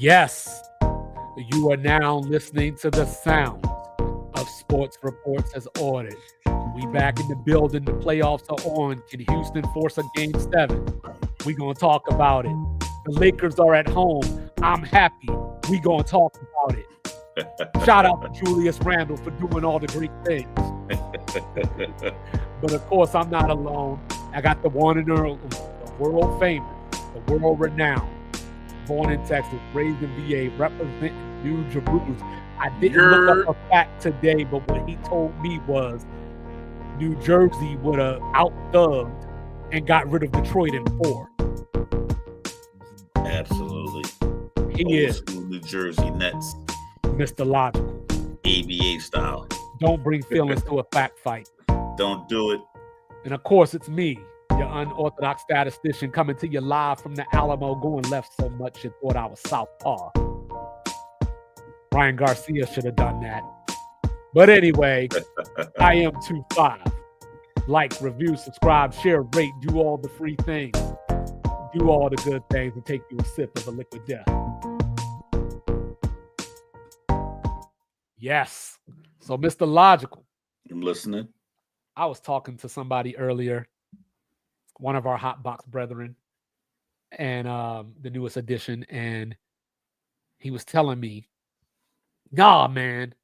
Yes, you are now listening to the sound of Sports Reports as ordered. We back in the building. The playoffs are on. Can Houston force a game 7? We gonna talk about it. The Lakers are at home. I'm happy. We gonna talk about it. Shout out to Julius Randle for doing all the great things. But of course, I'm not alone. I got the one and only, the world famous, the world renowned, born in Texas, raised in VA, representing New Jerusalem. I didn't look up a fact today, but what he told me was New Jersey would have out-thugged and got rid of Detroit in 4. Absolutely. He is New Jersey Nets. Mr. Logical. ABA style. Don't bring feelings to a fact fight. Don't do it. And of course, it's me, your unorthodox statistician, coming to you live from the Alamo, going left so much you thought I was southpaw. Ryan Garcia should have done that. But anyway, I am 2-5. Like, review, subscribe, share, rate, do all the free things. Do all the good things and take you a sip of a liquid death. Yes. So, Mr. Logical. I'm listening. I was talking to somebody earlier, one of our hot box brethren, and the newest edition, and he was telling me, nah, man,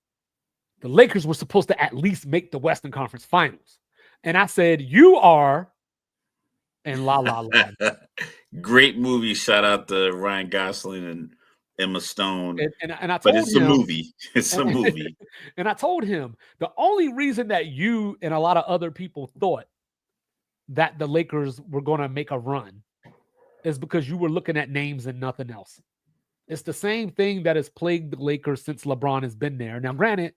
the Lakers were supposed to at least make the Western Conference Finals. And I said, you are, and la la la. Great movie. Shout out to Ryan Gosling and Emma Stone. And I told but it's him, a movie. It's a movie. And I told him the only reason that you and a lot of other people thought that the Lakers were going to make a run is because you were looking at names and nothing else. It's the same thing that has plagued the Lakers since LeBron has been there. Now, granted,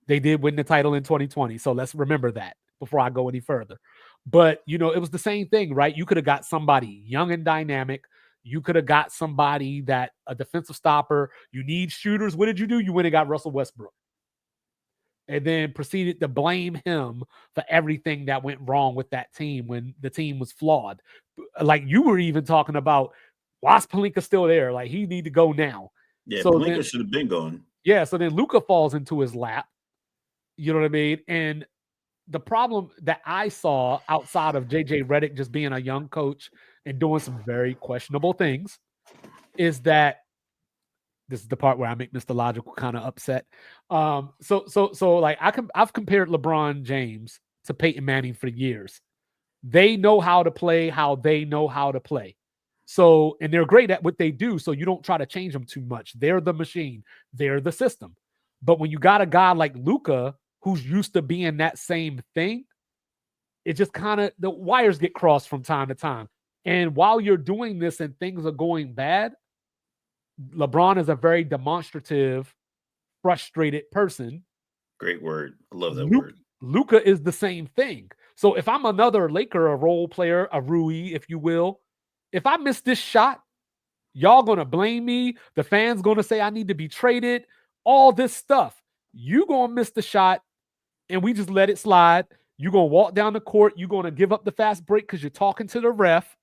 they did win the title in 2020, so let's remember that before I go any further. But, you know, it was the same thing, right? You could have got somebody young and dynamic. You could have got somebody that a defensive stopper. You need shooters. What did you do? You went and got Russell Westbrook. And then proceeded to blame him for everything that went wrong with that team when the team was flawed. Like you were even talking about, why is Pelinka still there? Like he need to go now. Yeah, so Pelinka should have been going. Yeah, so then Luka falls into his lap. You know what I mean? And the problem that I saw outside of JJ Redick just being a young coach and doing some very questionable things is that this is the part where I make Mr. Logical kind of upset. So like I've compared LeBron James to Peyton Manning for years. They know how to play how they know how to play. So, and they're great at what they do. So you don't try to change them too much. They're the machine. They're the system. But when you got a guy like Luka, who's used to being that same thing, it just kind of, the wires get crossed from time to time. And while you're doing this and things are going bad, LeBron is a very demonstrative, frustrated person. Great word. I love that word. Luka is the same thing. So if I'm another Laker, a role player, a Rui, if you will, if I miss this shot, y'all going to blame me. The fans going to say I need to be traded. All this stuff. You going to miss the shot and we just let it slide. You're going to walk down the court. You're going to give up the fast break because you're talking to the ref.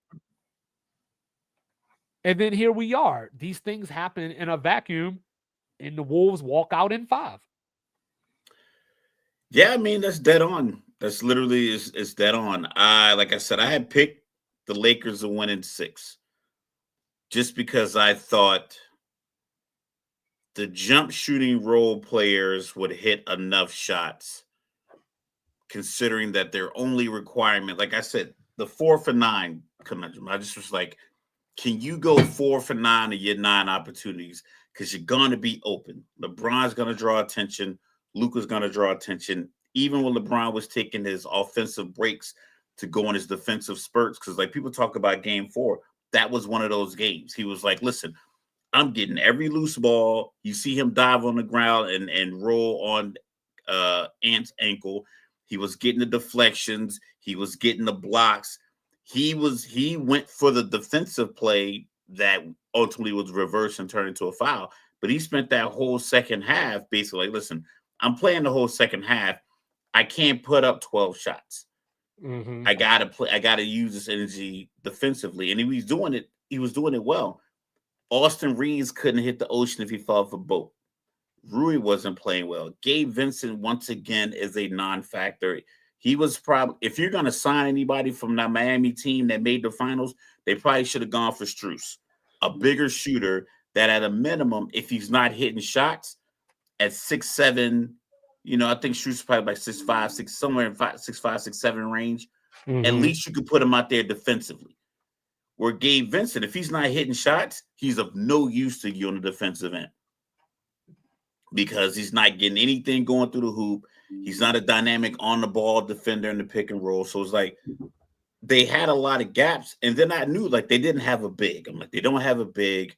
And then here we are. These things happen in a vacuum and the Wolves walk out in 5. Yeah, I mean, that's dead on. That's literally is dead on. Like I said, I had picked the Lakers to win in 6 just because I thought the jump shooting role players would hit enough shots, considering that their only requirement, like I said, the 4 for 9 conundrum. I just was like, can you go 4 for 9 of your 9 opportunities? Because you're going to be open. LeBron's going to draw attention. Luka's going to draw attention. Even when LeBron was taking his offensive breaks to go on his defensive spurts, because like people talk about game 4, that was one of those games. He was like, listen, I'm getting every loose ball. You see him dive on the ground and roll on Ant's ankle. He was getting the deflections. He was getting the blocks. He went for the defensive play that ultimately was reversed and turned into a foul. But he spent that whole second half basically like, listen, I'm playing the whole second half. I can't put up 12 shots. Mm-hmm. I gotta use this energy defensively. And he was doing it well. Austin Reeves couldn't hit the ocean if he fell off a boat. Rui wasn't playing well. Gabe Vincent, once again, is a non-factor. He was probably, if you're going to sign anybody from that Miami team that made the finals, they probably should have gone for Strus, a bigger shooter that at a minimum, if he's not hitting shots at 6'7", I think Strus is probably like 6'5", somewhere in 6'5", 6'7" range. At least you could put him out there defensively. Where Gabe Vincent, if he's not hitting shots, he's of no use to you on the defensive end because he's not getting anything going through the hoop. He's not a dynamic on the ball defender in the pick and roll. So it's like they had a lot of gaps. And then I knew like they didn't have a big. I'm like, they don't have a big,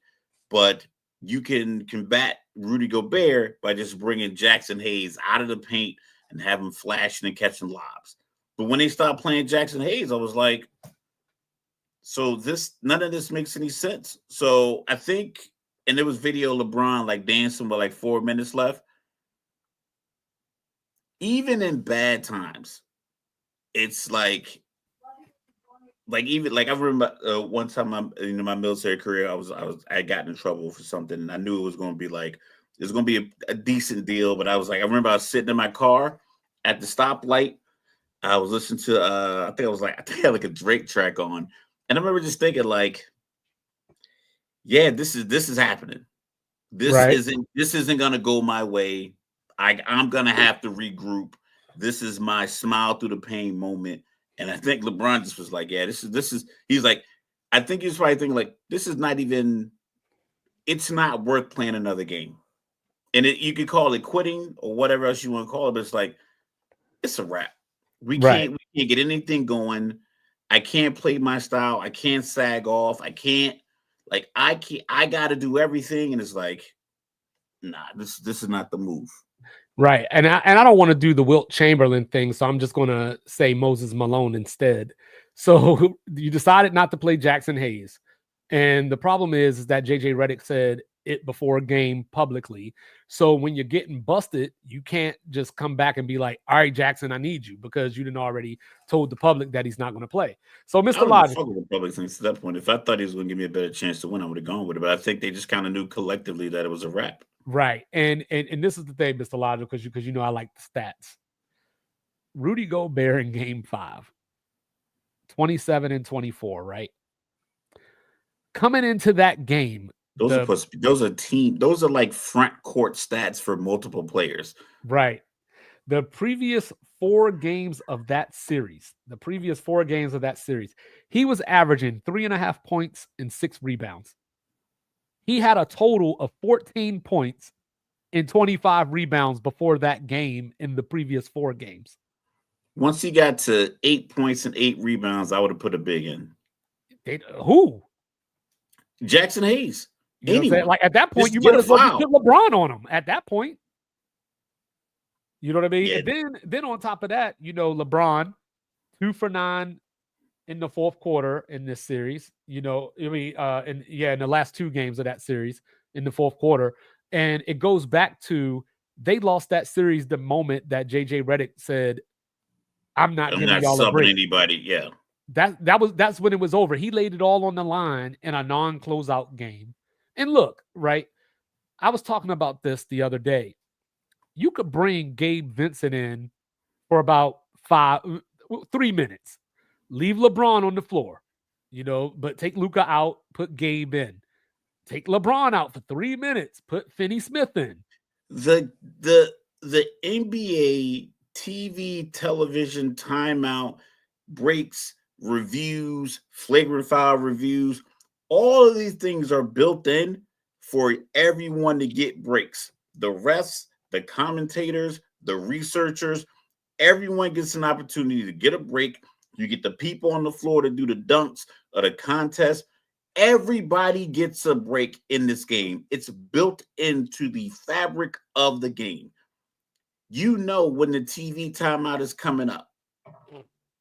but you can combat Rudy Gobert by just bringing Jackson Hayes out of the paint and have him flashing and catching lobs. But when they stopped playing Jackson Hayes, I was like, so none of this makes any sense. So I think, and there was video of LeBron like dancing with like 4 minutes left. Even in bad times, it's like even like I remember one time my military career, I got in trouble for something, and I knew it was going to be like it was going to be a decent deal, but I remember I was sitting in my car at the stoplight. I was listening to I think I had like a Drake track on. And I remember just thinking, like, yeah, this is happening. This isn't gonna go my way. I'm gonna have to regroup. This is my smile through the pain moment. And I think LeBron just was like, yeah, this is. He's like, I think he's probably thinking like, this is not even. It's not worth playing another game. And you could call it quitting or whatever else you want to call it, but it's like, it's a wrap. We can't get anything going. I can't play my style. I can't sag off. I got to do everything. And it's like, nah, this is not the move. Right. And I don't want to do the Wilt Chamberlain thing. So I'm just going to say Moses Malone instead. So you decided not to play Jackson Hayes. And the problem is that JJ Redick said it before a game publicly. So when you're getting busted, you can't just come back and be like, all right, Jackson, I need you, because you didn't already told the public that he's not going to play. So Mr. Logic. I the public since that point. If I thought he was going to give me a better chance to win, I would have gone with it. But I think they just kind of knew collectively that it was a wrap. Right. And this is the thing, Mr. Logic, because I like the stats. Rudy Gobert in game 5, 27 and 24, right? Coming into that game, those are like front court stats for multiple players. Right. The previous 4 games of that series, he was averaging 3.5 points and 6 rebounds. He had a total of 14 points and 25 rebounds before that game in the previous 4 games. Once he got to 8 points and 8 rebounds, I would have put a big in. Who? Jackson Hayes. You know what I'm saying? Like at that point, you might as well put LeBron on him at that point. You know what I mean? Yeah. And then on top of that, LeBron 2 for 9 in the fourth quarter in this series. In the last 2 games of that series in the fourth quarter. And it goes back to they lost that series the moment that JJ Redick said, I'm not giving y'all a break. Anybody, yeah. That's when it was over. He laid it all on the line in a non-closeout game. And look, right, I was talking about this the other day. You could bring Gabe Vincent in for about 3 minutes. Leave LeBron on the floor, but take Luka out, put Gabe in. Take LeBron out for 3 minutes, put Finney Smith in. The NBA TV television timeout breaks, reviews, flagrant foul reviews, all of these things are built in for everyone to get breaks. The refs, the commentators, the researchers, everyone gets an opportunity to get a break. You get the people on the floor to do the dunks or the contest. Everybody gets a break in this game. It's built into the fabric of the game. When the TV timeout is coming up.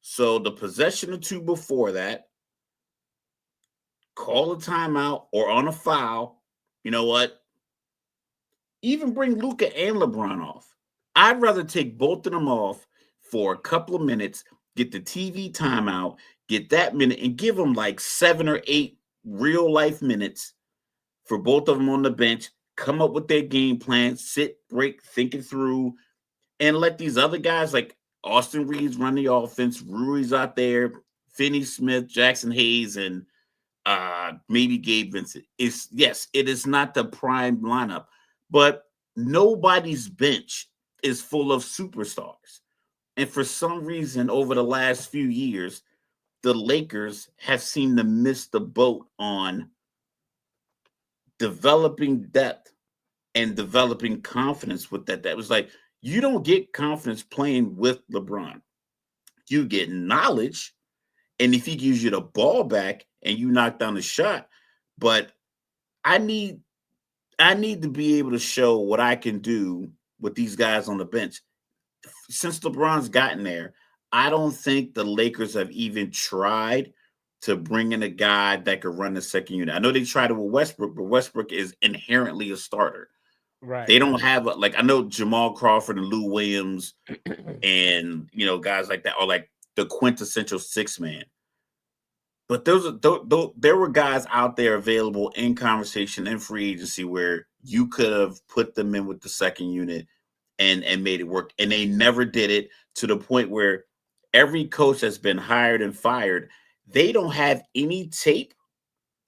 So the possession or 2 before that, call a timeout or on a foul. You know what? Even bring Luka and LeBron off. I'd rather take both of them off for a couple of minutes, get the TV timeout, get that minute, and give them like 7 or 8 real life minutes for both of them on the bench, come up with their game plan, sit, break, think it through, and let these other guys like Austin Reeves run the offense. Rui's out there, Finney Smith, Jackson Hayes, and maybe Gabe Vincent. It is not the prime lineup, but nobody's bench is full of superstars. And for some reason, over the last few years, the Lakers have seemed to miss the boat on developing depth and developing confidence with that. That was like, you don't get confidence playing with LeBron. You get knowledge. And if he gives you the ball back and you knock down the shot, but I need to be able to show what I can do with these guys on the bench. Since LeBron's gotten there, I don't think the Lakers have even tried to bring in a guy that could run the second unit. I know they tried it with Westbrook, but Westbrook is inherently a starter. Right. They don't have I know Jamal Crawford and Lou Williams and guys like that are like the quintessential six man. But there were guys out there available in conversation in free agency where you could have put them in with the second unit and made it work. And they never did it, to the point where every coach that's been hired and fired, they don't have any tape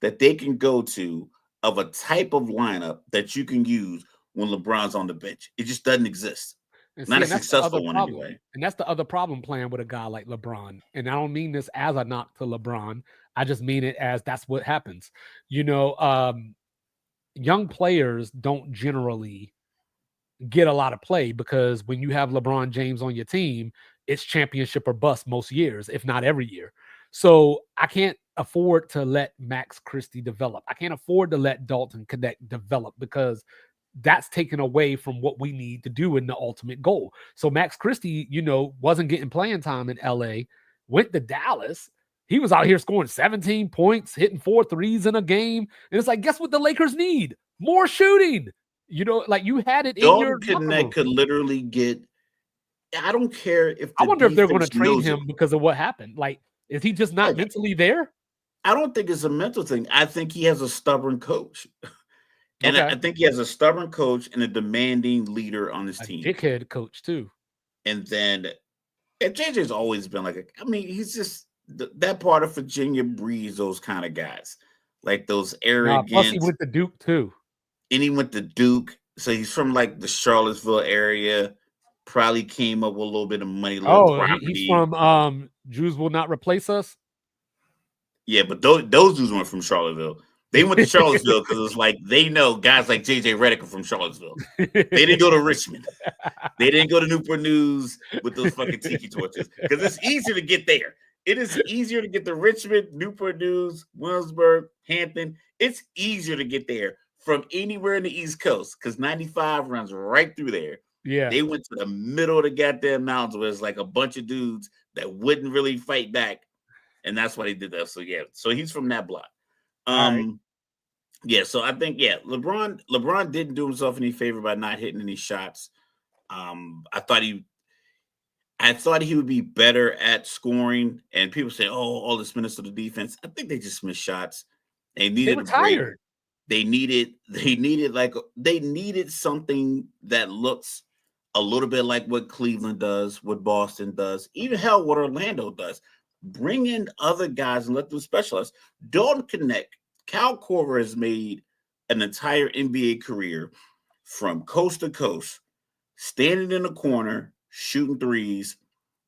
that they can go to of a type of lineup that you can use when LeBron's on the bench. It just doesn't exist. Not a successful one anyway. And that's the other problem playing with a guy like LeBron. And I don't mean this as a knock to LeBron. I just mean it as that's what happens. Young players don't generally get a lot of play, because when you have LeBron James on your team, it's championship or bust most years, if not every year. So I can't afford to let Max Christie develop. I can't afford to let Dalton Connect develop, because that's taken away from what we need to do in the ultimate goal. So Max Christie, wasn't getting playing time in LA, went to Dallas. He was out here scoring 17 points, hitting 4 threes in a game. And it's like, guess what the Lakers need? More shooting. Like you had it in your Connect could literally get. I don't care if I wonder if they're going to trade him because of what happened. Like, is he just not mentally there? I don't think it's a mental thing. I think he has a stubborn coach. And I think he has a stubborn coach and a demanding leader on his team. Dickhead coach too. And then JJ's always been he's just that part of Virginia breeds those kind of guys. Like those arrogant. Plus he went to Duke too. And he went to Duke. So he's from like the Charlottesville area. Probably came up with a little bit of money. He's from Jews Will Not Replace Us. Yeah, but those dudes weren't from Charlottesville. They went to Charlottesville because it's like they know guys like JJ Redick are from Charlottesville. They didn't go to Richmond. They didn't go to Newport News with those fucking tiki torches, because it's easier to get there. It is easier to get to Richmond, Newport News, Williamsburg, Hampton. It's easier to get there from anywhere in the East Coast, because 95 runs right through there. Yeah. They went to the middle of the goddamn mountains where it's like a bunch of dudes that wouldn't really fight back. And that's why they did that. So yeah, so he's from that block. Yeah, so I think LeBron didn't do himself any favor by not hitting any shots. I thought he would be better at scoring. And people say, "Oh, all this minutes of the defense." I think they just missed shots. They were tired. They needed something that looks a little bit like what Cleveland does, what Boston does, even hell, what Orlando does. Bring in other guys and let them specialize. Don't connect. Cal Korver has made an entire NBA career from coast to coast, standing in the corner, shooting threes,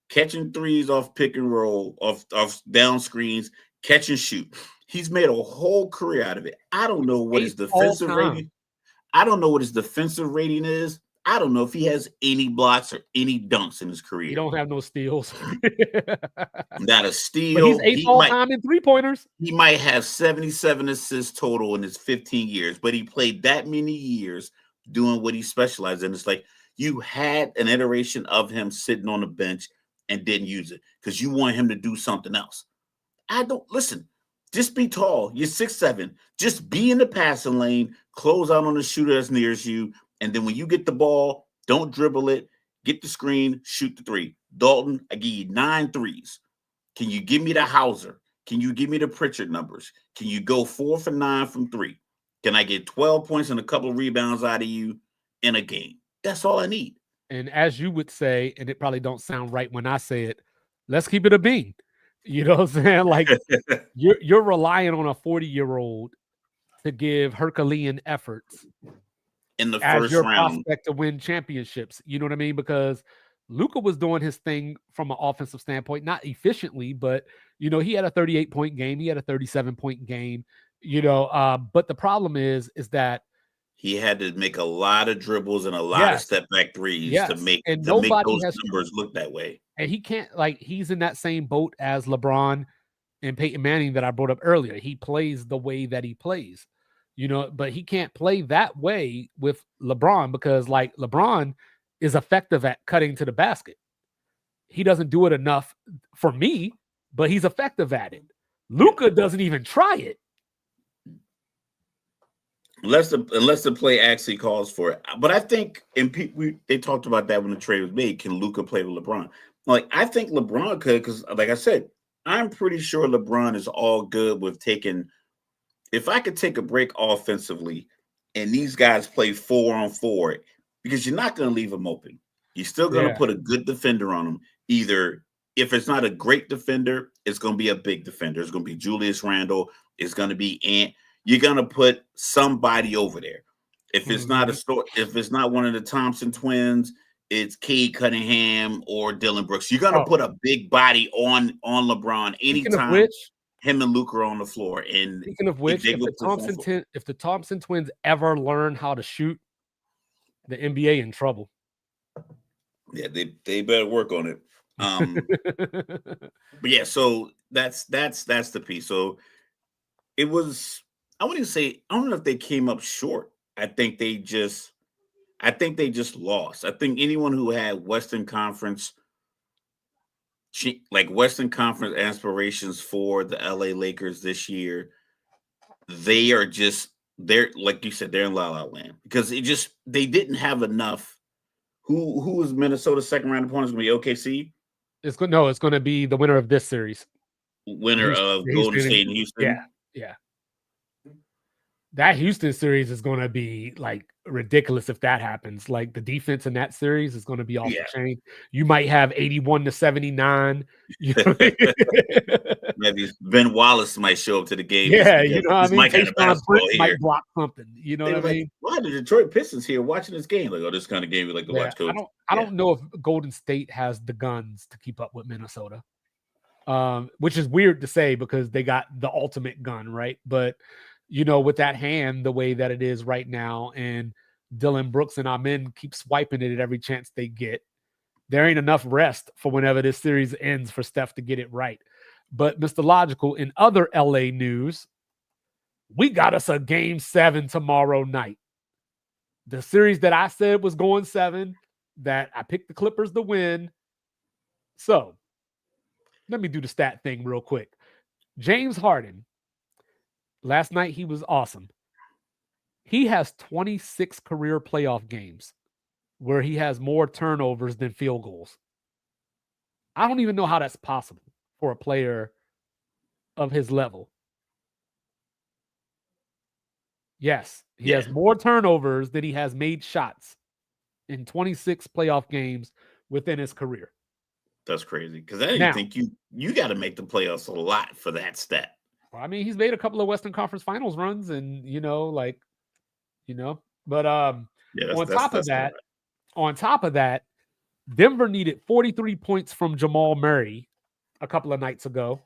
catching threes off pick and roll, off down screens, catch and shoot. He's made a whole career out of it. I don't know what his defensive rating. I don't know what his defensive rating is. I don't know if he has any blocks or any dunks in his career. He don't have no steals. Not a steal. But he's 8th all-time in three-pointers. He might have 77 assists total in his 15 years, but he played that many years doing what he specialized in. It's like you had an iteration of him sitting on the bench and didn't use it because you want him to do something else. Listen. Just be tall. You're 6'7". Just be in the passing lane, close out on the shooter that's nearest you, and then when you get the ball, don't dribble it. Get the screen, shoot the three. Dalton, I give you 9 threes. Can you give me the Hauser? Can you give me the Pritchard numbers? Can you go 4 for 9 from 3? Can I get 12 points and a couple of rebounds out of you in a game? That's all I need. And as you would say, and it probably don't sound right when I say it, let's keep it a bean. You know what I'm saying? Like you're relying on a 40-year-old to give Herculean efforts in the as first your round prospect to win championships. You know what I mean? Because Luka was doing his thing from an offensive standpoint, not efficiently, but he had a 38-point game, he had a 37-point game. But the problem is that he had to make a lot of dribbles and a lot of yes, step back threes yes, to make and those numbers look that way. And he can't, he's in that same boat as LeBron and Peyton Manning that I brought up earlier. He plays the way that he plays, but he can't play that way with LeBron because LeBron is effective at cutting to the basket. He doesn't do it enough for me, but he's effective at it. Luka doesn't even try it. Unless the play actually calls for it. But I think, and they talked about that when the trade was made. Can Luka play with LeBron? I think LeBron could, because like I said, I'm pretty sure LeBron is all good with taking. If I could take a break offensively, and these guys play 4-on-4, because you're not going to leave them open. You're still going to put a good defender on them. Either if it's not a great defender, it's going to be a big defender. It's going to be Julius Randle. It's going to be Ant. You're going to put somebody over there. If it's not if it's not one of the Thompson twins, it's Cade Cunningham or Dylan Brooks. You're going to put a big body on LeBron anytime him and Luka are on the floor. And speaking of which, if the Thompson twins ever learn how to shoot, the NBA in trouble. Yeah, they better work on it. But yeah, so that's the piece. So it was. I wouldn't say. I don't know if they came up short. I think they just lost. I think anyone who had Western Conference aspirations for the LA Lakers this year, they're like you said, they're in La La Land because they didn't have enough. Who is Minnesota's second round opponent? Is going to be OKC? It's going to be the winner of this series. Winner of Golden State and Houston. Yeah. That Houston series is going to be ridiculous if that happens. The defense in that series is going to be off the chain. You might have 81-79. Maybe Ben Wallace might show up to the game. Yeah, you know what I mean? Might block something. You know what I mean? Why the Detroit Pistons here watching this game? This kind of game we like to watch, coach. I don't know if Golden State has the guns to keep up with Minnesota. Which is weird to say because they got the ultimate gun, right? But with that hand, the way that it is right now, and Dylan Brooks and Amen keep swiping it at every chance they get, there ain't enough rest for whenever this series ends for Steph to get it right. But Mr. Logical, in other LA news, we got us a game 7 tomorrow night. The series that I said was going 7, that I picked the Clippers to win. So let me do the stat thing real quick. James Harden, last night he was awesome. He has 26 career playoff games where he has more turnovers than field goals. I don't even know how that's possible for a player of his level. Yes, he has more turnovers than he has made shots in 26 playoff games within his career. That's crazy because I didn't think you got to make the playoffs a lot for that stat. Well, I mean, he's made a couple of Western Conference Finals runs, and but on top of that, Denver needed 43 points from Jamal Murray a couple of nights ago.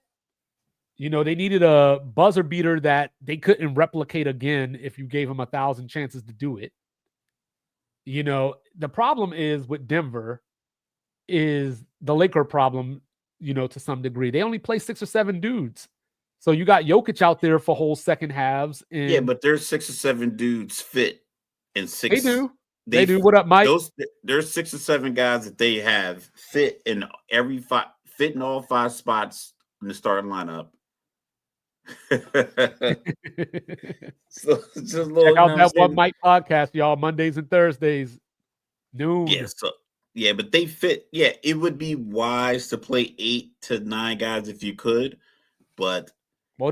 They needed a buzzer beater that they couldn't replicate again if you gave them 1,000 chances to do it. The problem is with Denver is the Laker problem, to some degree. They only play 6 or 7 dudes. So you got Jokic out there for whole second halves. And but there's 6 or 7 dudes fit in 6. They do. They do. What up, Mike? There's 6 or 7 guys that they have fit in fit in all 5 spots in the starting lineup. So just a little, check out that One Mike podcast, y'all. Mondays and Thursdays, noon. But they fit. Yeah, it would be wise to play 8 to 9 guys if you could, but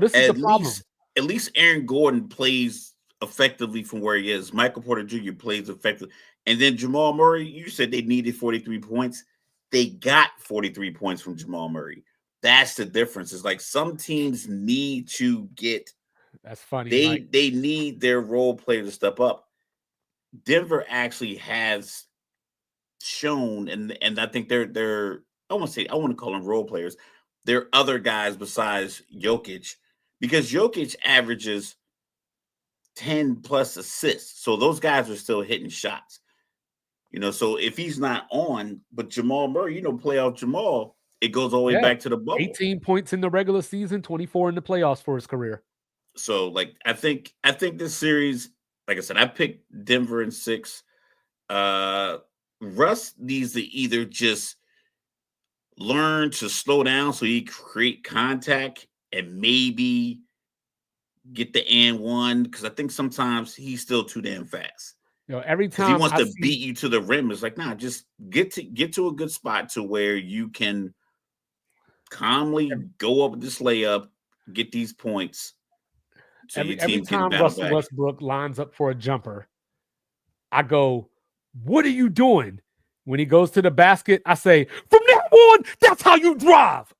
this is the problem. At least Aaron Gordon plays effectively from where he is. Michael Porter Jr. plays effectively. And then Jamal Murray, you said they needed 43 points. They got 43 points from Jamal Murray. That's the difference. It's like some teams need to get That's funny, Mike. they need their role player to step up. Denver actually has shown, and I think they're I want to call them role players. They're other guys besides Jokic, because Jokic averages 10 plus assists. So those guys are still hitting shots. So if he's not on, but Jamal Murray, playoff Jamal, it goes all the way back to the bubble. 18 points in the regular season, 24 in the playoffs for his career. So I think this series, like I said, I picked Denver in 6. Russ needs to either just learn to slow down so he create contact and maybe get the and one, because I think sometimes he's still too damn fast. Every time he wants to beat you to the rim, it's like, nah, just get to a good spot to where you can calmly go up with this layup, get these points. So every time Russell Westbrook lines up for a jumper, I go, what are you doing? When he goes to the basket, I say, from now on, that's how you drive.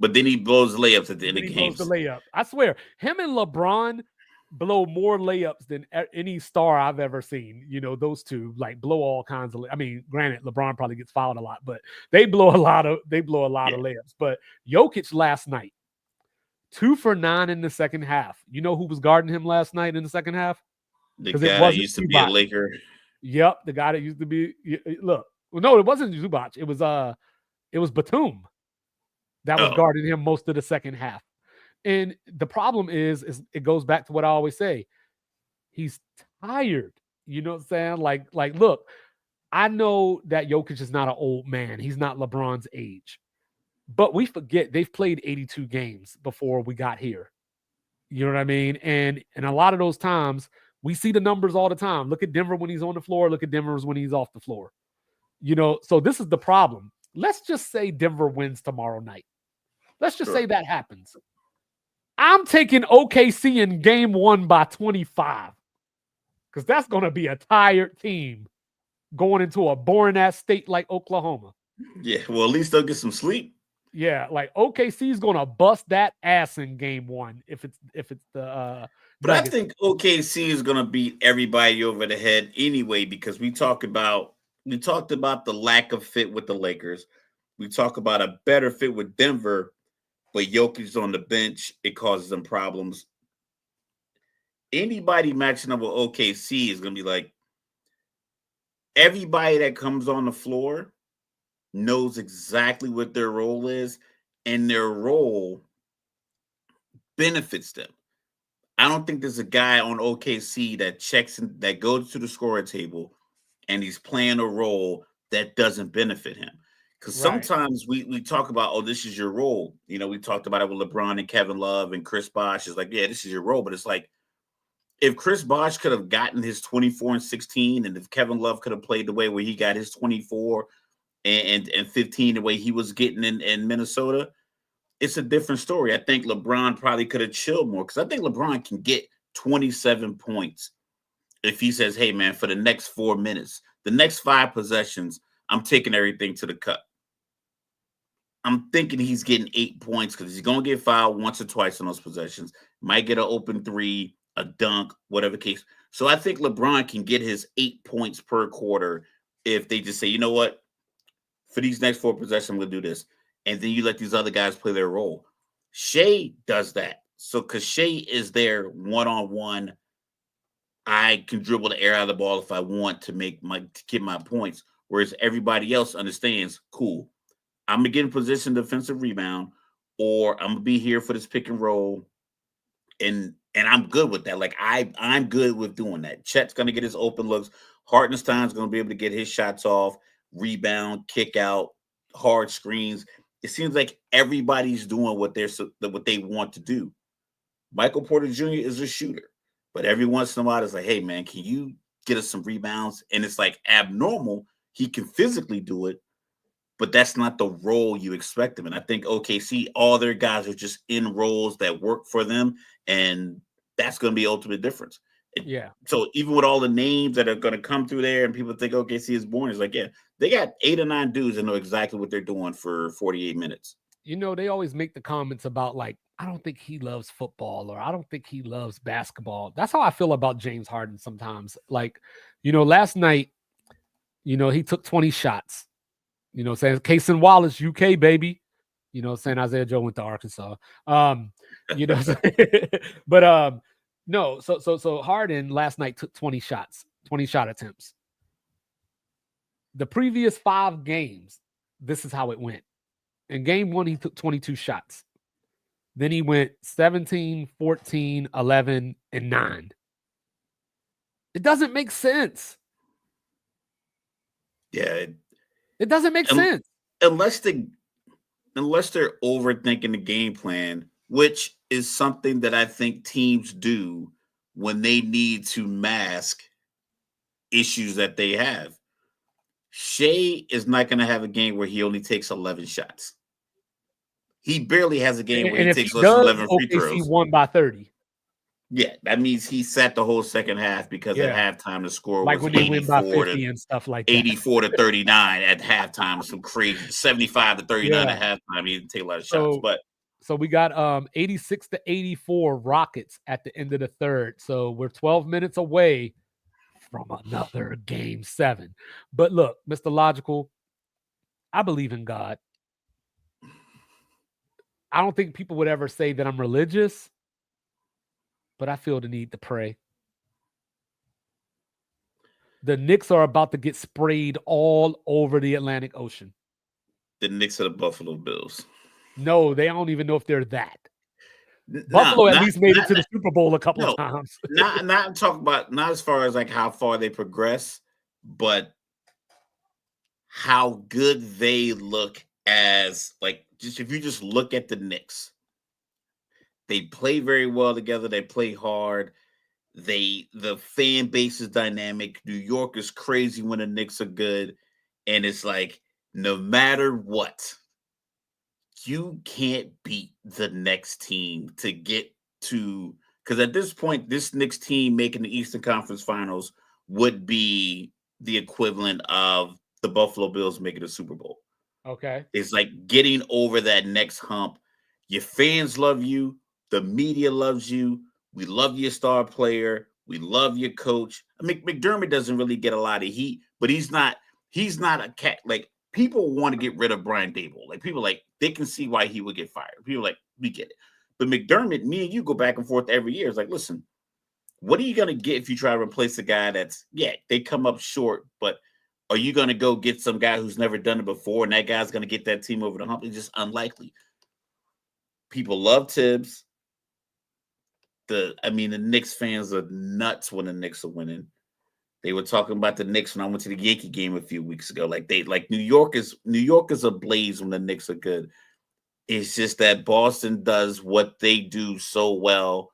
But then he blows layups at the end of games. He blows the layup. I swear, him and LeBron blow more layups than any star I've ever seen. Those two blow all kinds of. I mean, granted, LeBron probably gets fouled a lot, but they blow a lot of layups. But Jokic last night, 2 for 9 in the second half. You know who was guarding him last night in the second half? The guy that used to be a Laker. Yep, the guy that used to be. Look, no, it wasn't Zubac. It was Batum that was guarding him most of the second half. And the problem is it goes back to what I always say. He's tired. You know what I'm saying? Like, look, I know that Jokic is not an old man. He's not LeBron's age. But we forget they've played 82 games before we got here. You know what I mean? And a lot of those times, we see the numbers all the time. Look at Denver when he's on the floor. Look at Denver when he's off the floor. So this is the problem. Let's just say Denver wins tomorrow night. Let's just say that happens. I'm taking OKC in game 1 by 25, because that's going to be a tired team going into a boring-ass state like Oklahoma. Yeah, well, at least they'll get some sleep. Yeah, like OKC is going to bust that ass in game 1 if it's the but Nuggets. I think OKC is going to beat everybody over the head anyway, because we talked about the lack of fit with the Lakers. We talk about a better fit with Denver, but Jokic's on the bench. It causes them problems. Anybody matching up with OKC is going to be like, everybody that comes on the floor knows exactly what their role is, and their role benefits them. I don't think there's a guy on OKC that goes to the scoring table and he's playing a role that doesn't benefit him. Because sometimes we talk about, this is your role. We talked about it with LeBron and Kevin Love and Chris Bosh. It's like, yeah, this is your role. But it's like, if Chris Bosh could have gotten his 24 and 16, and if Kevin Love could have played the way where he got his 24 and 15 the way he was getting in Minnesota, it's a different story. I think LeBron probably could have chilled more, because I think LeBron can get 27 points if he says, hey, man, for the next 4 minutes, the next 5 possessions, I'm taking everything to the cup. I'm thinking he's getting 8 points, because he's going to get fouled once or twice on those possessions. Might get an open 3, a dunk, whatever case. So I think LeBron can get his 8 points per quarter if they just say, you know what, for these next 4 possessions, I'm going to do this. And then you let these other guys play their role. Shea does that. So because Shea is there one-on-one, I can dribble the air out of the ball if I want to get my points. Whereas everybody else understands, cool, I'm going to get in position defensive rebound, or I'm going to be here for this pick and roll. And I'm good with that. Like, I'm good with doing that. Chet's going to get his open looks. Hartenstein's going to be able to get his shots off, rebound, kick out, hard screens. It seems like everybody's doing what they want to do. Michael Porter Jr. is a shooter, but every once in a while it's like, hey, man, can you get us some rebounds? And it's like abnormal. He can physically do it, but that's not the role you expect him. And I think OKC, all their guys are just in roles that work for them, and that's going to be the ultimate difference. Yeah. So even with all the names that are going to come through there and people think OKC is boring, it's like, yeah, they got 8 or 9 dudes that know exactly what they're doing for 48 minutes. They always make the comments about like, I don't think he loves football or I don't think he loves basketball. That's how I feel about James Harden sometimes. Like, last night, he took 20 shots. Saying Casey Wallace, UK baby. Saying Isaiah Joe went to Arkansas. But no, so Harden last night took 20 shots, 20 shot attempts. The previous 5 games, this is how it went. In game 1, he took 22 shots. Then he went 17, 14, 11, and 9. It doesn't make sense. Yeah. It doesn't make sense. Unless they're overthinking the game plan, which is something that I think teams do when they need to mask issues that they have. Shea is not going to have a game where he only takes 11 shots. He barely has a game where he takes less than 11 free throws. OKC won by 30. Yeah, that means he sat the whole second half because at halftime the score like was when they win by 50 and stuff like that. 84 to 39 at halftime. Some crazy 75 to 39 at halftime. He didn't take a lot of shots, but so we got 86 to 84 Rockets at the end of the third. So we're 12 minutes away from another game 7. But look, Mr. Logical, I believe in God. I don't think people would ever say that I'm religious, but I feel the need to pray. The Knicks are about to get sprayed all over the Atlantic Ocean. The Knicks are the Buffalo Bills. No, they don't even know if they're that. Buffalo at least made it to the Super Bowl a couple of times. not talk about not as far as like how far they progress, but how good they look as like just if you just look at the Knicks. They play very well together. They play hard. The fan base is dynamic. New York is crazy when the Knicks are good. And it's like, no matter what, you can't beat the next team to get to, because at this point, this Knicks team making the Eastern Conference Finals would be the equivalent of the Buffalo Bills making the Super Bowl. Okay. It's like getting over that next hump. Your fans love you. The media loves you. We love your star player. We love your coach. I mean, McDermott doesn't really get a lot of heat, but he's not a cat. Like, people want to get rid of Brian Daboll. Like, people like, they can see why he would get fired. People like, we get it. But McDermott, me and you go back and forth every year. It's like, listen, what are you going to get if you try to replace a guy that's, they come up short, but are you going to go get some guy who's never done it before and that guy's going to get that team over the hump? It's just unlikely. People love Tibbs. The Knicks fans are nuts when the Knicks are winning. They were talking about the Knicks when I went to the Yankee game a few weeks ago. New York is ablaze when the Knicks are good. It's just that Boston does what they do so well,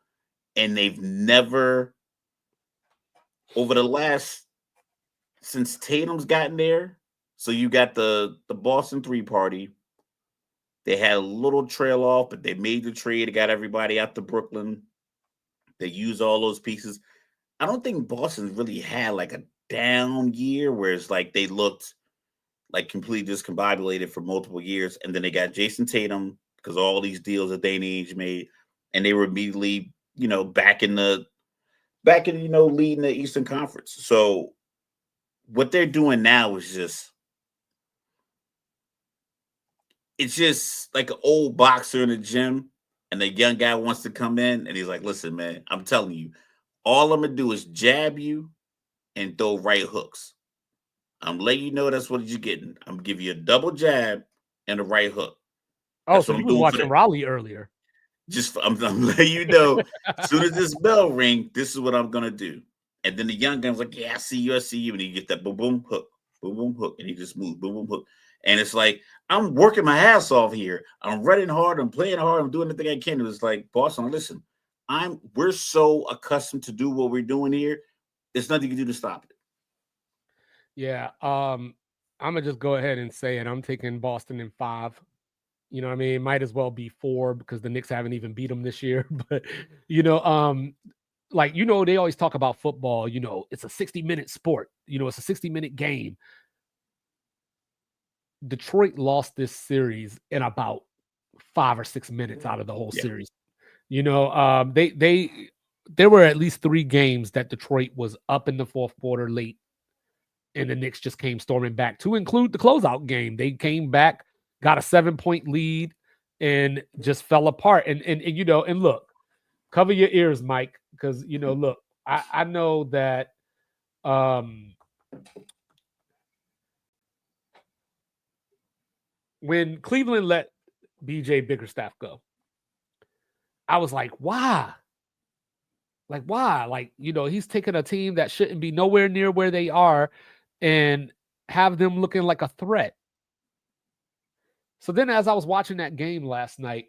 and they've never, over the last, since Tatum's gotten there. So you got the Boston 3 party. They had a little trail off, but they made the trade. They got everybody out to Brooklyn. They use all those pieces. I don't think Boston really had like a down year where it's like they looked like completely discombobulated for multiple years. And then they got Jason Tatum because all these deals that they made, and they were immediately, back in leading the Eastern Conference. So what they're doing now is it's just like an old boxer in the gym. And the young guy wants to come in and he's like, listen, man, I'm telling you, all I'm going to do is jab you and throw right hooks. I'm letting you know that's what you're getting. I'm going to give you a double jab and a right hook. That's so you were watching Raleigh earlier. I'm letting you know, as soon as this bell ring, this is what I'm going to do. And then the young guy's like, yeah, I see you. And he get that boom, boom, hook, boom, boom, hook. And he just moves, boom, boom, hook. And it's like, I'm working my ass off here. I'm running hard. I'm playing hard. I'm doing everything I can. It's like, Boston, listen, we're so accustomed to do what we're doing here. There's nothing you can do to stop it. Yeah. I'm going to just go ahead and say it. I'm taking Boston in 5. You know what I mean? It might as well be 4 because the Knicks haven't even beat them this year. But, like, you know, they always talk about football, you know, it's a 60-minute sport, you know, it's a 60-minute game. Detroit lost this series in about 5 or 6 minutes out of the whole Yeah. series. You know, there were at least 3 games that Detroit was up in the fourth quarter late, and the Knicks just came storming back, to include the closeout game. They came back, got a 7-point lead, and just fell apart. And you know, and look, cover your ears, Mike, because you know, look, I know that when Cleveland let BJ Bickerstaff go, I was like, why? Like, why? Like, you know, he's taking a team that shouldn't be nowhere near where they are and have them looking like a threat. So then, as I was watching that game last night,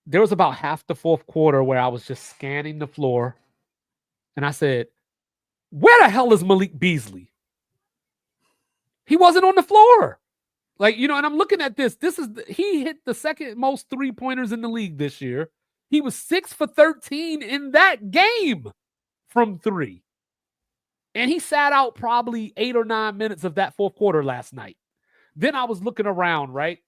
there was about half the fourth quarter where I was just scanning the floor. And I said, where the hell is Malik Beasley? He wasn't on the floor. Like, you know, and I'm looking at this. He hit the second most 3-pointers in the league this year. He was 6 for 13 in that game from 3. And he sat out probably 8 or 9 minutes of that fourth quarter last night. Then I was looking around, right?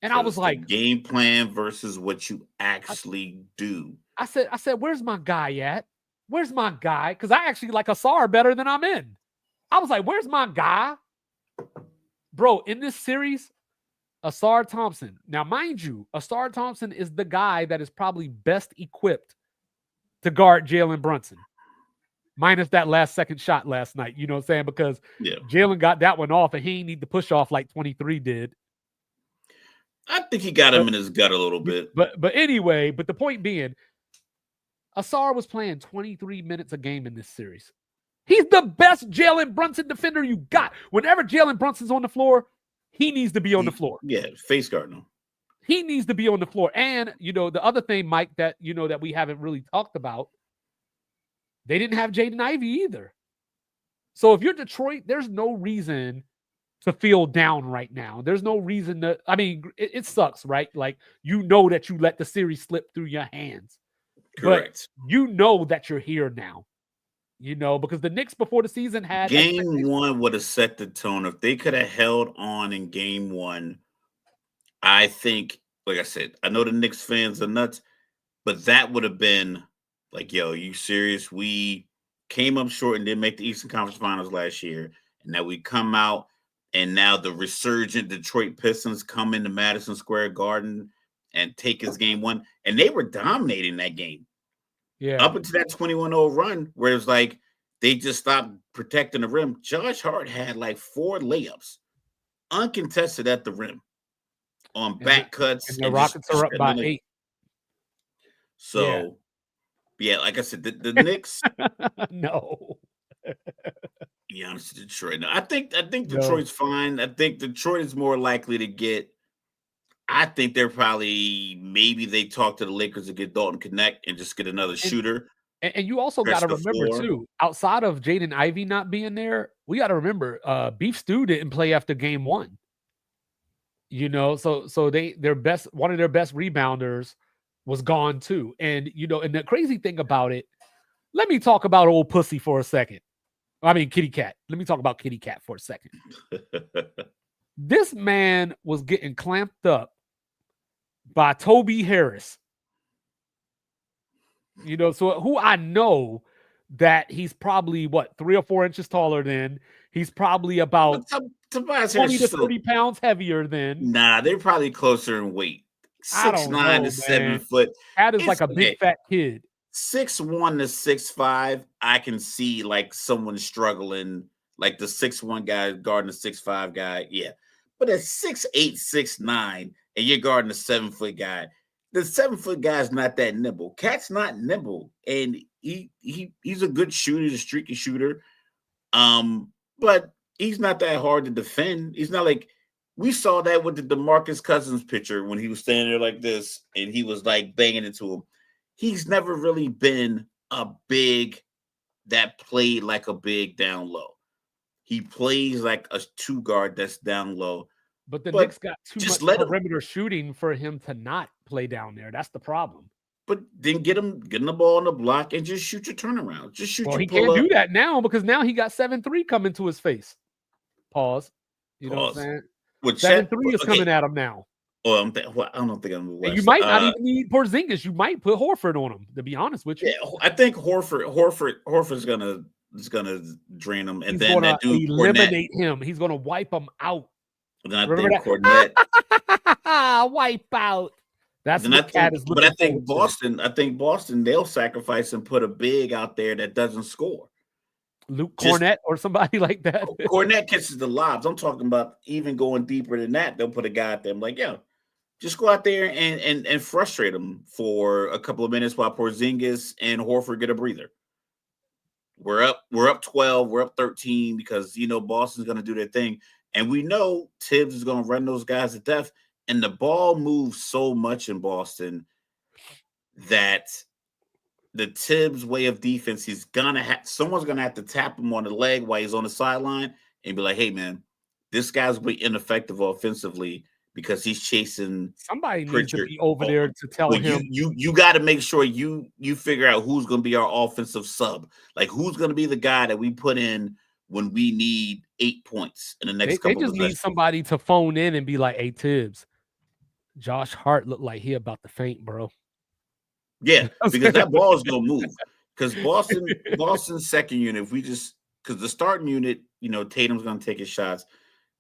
And I was like, game plan versus what you actually do. I said, where's my guy at? Where's my guy? Because I actually like Asar better than I'm in. I was like, where's my guy? Bro, in this series, Asar Thompson. Now, mind you, Asar Thompson is the guy that is probably best equipped to guard Jalen Brunson. Minus that last second shot last night. You know what I'm saying? Because Jalen got that one off and he didn't need to push off like 23 did. I think he got him in his gut a little bit. But anyway, but the point being, Asar was playing 23 minutes a game in this series. He's the best Jalen Brunson defender you got. Whenever Jalen Brunson's on the floor, he needs to be on the floor. Yeah, face guard him. He needs to be on the floor. And, you know, the other thing, Mike, that, you know, that we haven't really talked about, they didn't have Jaden Ivey either. So if you're Detroit, there's no reason to feel down right now. There's no reason to, I mean, it sucks, right? Like, you know that you let the series slip through your hands. Correct. But you know that you're here now. You know, because the Knicks before the season had game 1 would have set the tone. If they could have held on in game 1, I think, like I said, I know the Knicks fans are nuts, but that would have been like, yo, you serious? We came up short and didn't make the Eastern Conference Finals last year. And now we come out, and now the resurgent Detroit Pistons come into Madison Square Garden and take his game 1. And they were dominating that game. Yeah. Up into that 21-0 run where it was like they just stopped protecting the rim. Josh Hart had like 4 layups uncontested at the rim on back cuts. And the Rockets are up by 8. So, yeah, like I said, the Knicks. No. Be honest with Detroit. No, I think Detroit's fine. I think Detroit is more likely to get. I think they're probably, maybe they talk to the Lakers to get Dalton Connect and just get another shooter. And you also got to remember, too, outside of Jaden Ivey not being there, we got to remember Beef Stew didn't play after game 1. You know, so one of their best rebounders was gone, too. And, you know, and the crazy thing about it, let me talk about old pussy for a second. I mean, Kitty Cat. Let me talk about Kitty Cat for a second. This man was getting clamped up by Toby Harris. You know, so who I know that he's probably, 3 or 4 inches taller than. He's probably about 20 to 30 pounds heavier than. Nah, they're probably closer in weight. 6'9" to 7 foot. That is like a big fat kid. 6'1" to 6'5", I can see like someone struggling, like the 6'1" guy guarding the 6'5" guy. Yeah. But at 6'8", 6'9", and you're guarding a 7-foot guy, the 7-foot guy is not that nimble. Cat's not nimble, and he's a good shooter, he's a streaky shooter. But he's not that hard to defend. He's not like, we saw that with the DeMarcus Cousins picture when he was standing there like this, and he was like banging into him. He's never really been a big that played like a big down low. He plays like a 2 guard that's down low. But the Knicks got too much perimeter shooting for him to not play down there. That's the problem. but then get the ball on the block and just shoot your turnaround. Just shoot your he pull can't up. do that now because now he got 7-3 coming to his face. Pause. You know what I'm saying? With 7-3 is coming at him now. Oh, I don't think I'm West. And you might not even need Porzingis. You might put Horford on him, to be honest with you. Yeah, I think Horford's gonna drain him, and He's then that dude eliminate him. He's gonna wipe him out. And then I think Cornette wipe out. That's then what Cat is looking. But I think Boston they'll sacrifice and put a big out there that doesn't score. Luke Cornette or somebody like that. Cornette catches the lobs. I'm talking about even going deeper than that. They'll put a guy out there. I'm like, yo, just go out there and frustrate them for a couple of minutes while Porzingis and Horford get a breather. We're up 12, we're up 13 because Boston's going to do their thing, and we know Tibbs is going to run those guys to death. And the ball moves so much in Boston that the Tibbs way of defense, someone's gonna have to tap him on the leg while he's on the sideline and be like, "Hey, man, this guy's way ineffective offensively because he's chasing." Somebody needs to be over there to tell him. You got to make sure you figure out who's going to be our offensive sub. Like who's going to be the guy that we put in when we need 8 points in the next couple. They just need somebody to phone in and be like, "Hey, Tibbs, Josh Hart looked like he about to faint, bro." Yeah, because that ball is going to move. Because Boston's second unit, because the starting unit, Tatum's going to take his shots.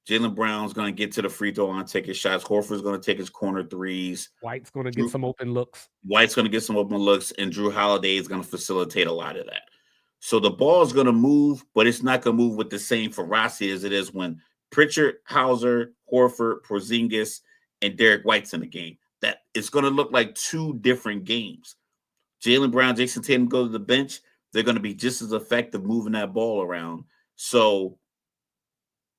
Jaylen Brown's going to get to the free throw line, take his shots. Horford's going to take his corner threes. White's going to get some open looks. And Drew Holiday is going to facilitate a lot of that. So the ball is going to move, but it's not going to move with the same ferocity as it is when Pritchard, Hauser, Horford, Porzingis, and Derek White's in the game. That it's going to look like two different games. Jaylen Brown, Jason Tatum go to the bench. They're going to be just as effective moving that ball around. So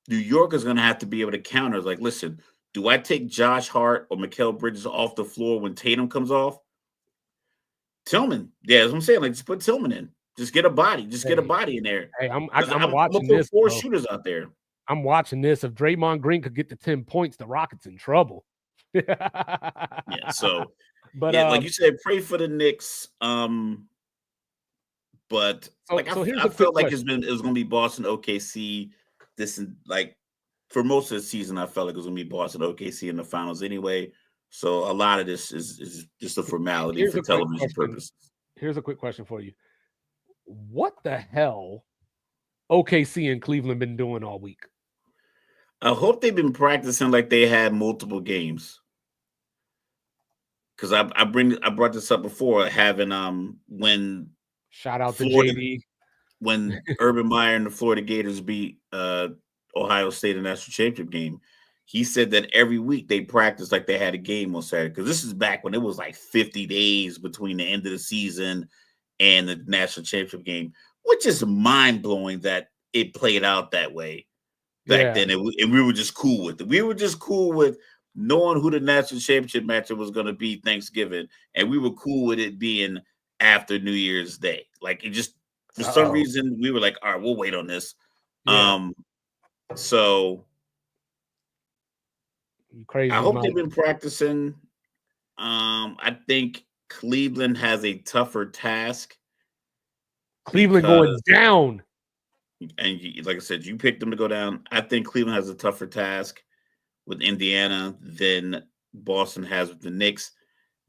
New York is going to have to be able to counter. Like, listen, do I take Josh Hart or Mikal Bridges off the floor when Tatum comes off? Tillman. Yeah, that's what I'm saying. Like, just put Tillman in. Just get a body. Get a body in there. Hey, I'm watching this. 4 shooters out there. I'm watching this. If Draymond Green could get to 10 points, the Rockets in trouble. Yeah, so like you said, pray for the Knicks. But I felt like it was gonna be Boston OKC. For most of the season, I felt like it was gonna be Boston OKC in the finals anyway. So a lot of this is just a formality for television purposes. Here's a quick question for you. What the hell OKC and Cleveland been doing all week? I hope they've been practicing like they had multiple games. Because I brought this up before, having when shout out Florida, to JD when Urban Meyer and the Florida Gators beat Ohio State in the national championship game. He said that every week they practiced like they had a game on Saturday. Because this is back when it was like 50 days between the end of the season and the national championship game, which is mind blowing that it played out that way back then. And we were just cool with it. We were just cool with knowing who the national championship matchup was going to be Thanksgiving, and we were cool with it being after New Year's Day. Like it just for some reason we were like, all right, we'll wait on this. So crazy. I hope they've been practicing. I think Cleveland has a tougher task. Cleveland going down, and like I said, you picked them to go down. I think Cleveland has a tougher task with Indiana than Boston has with the Knicks.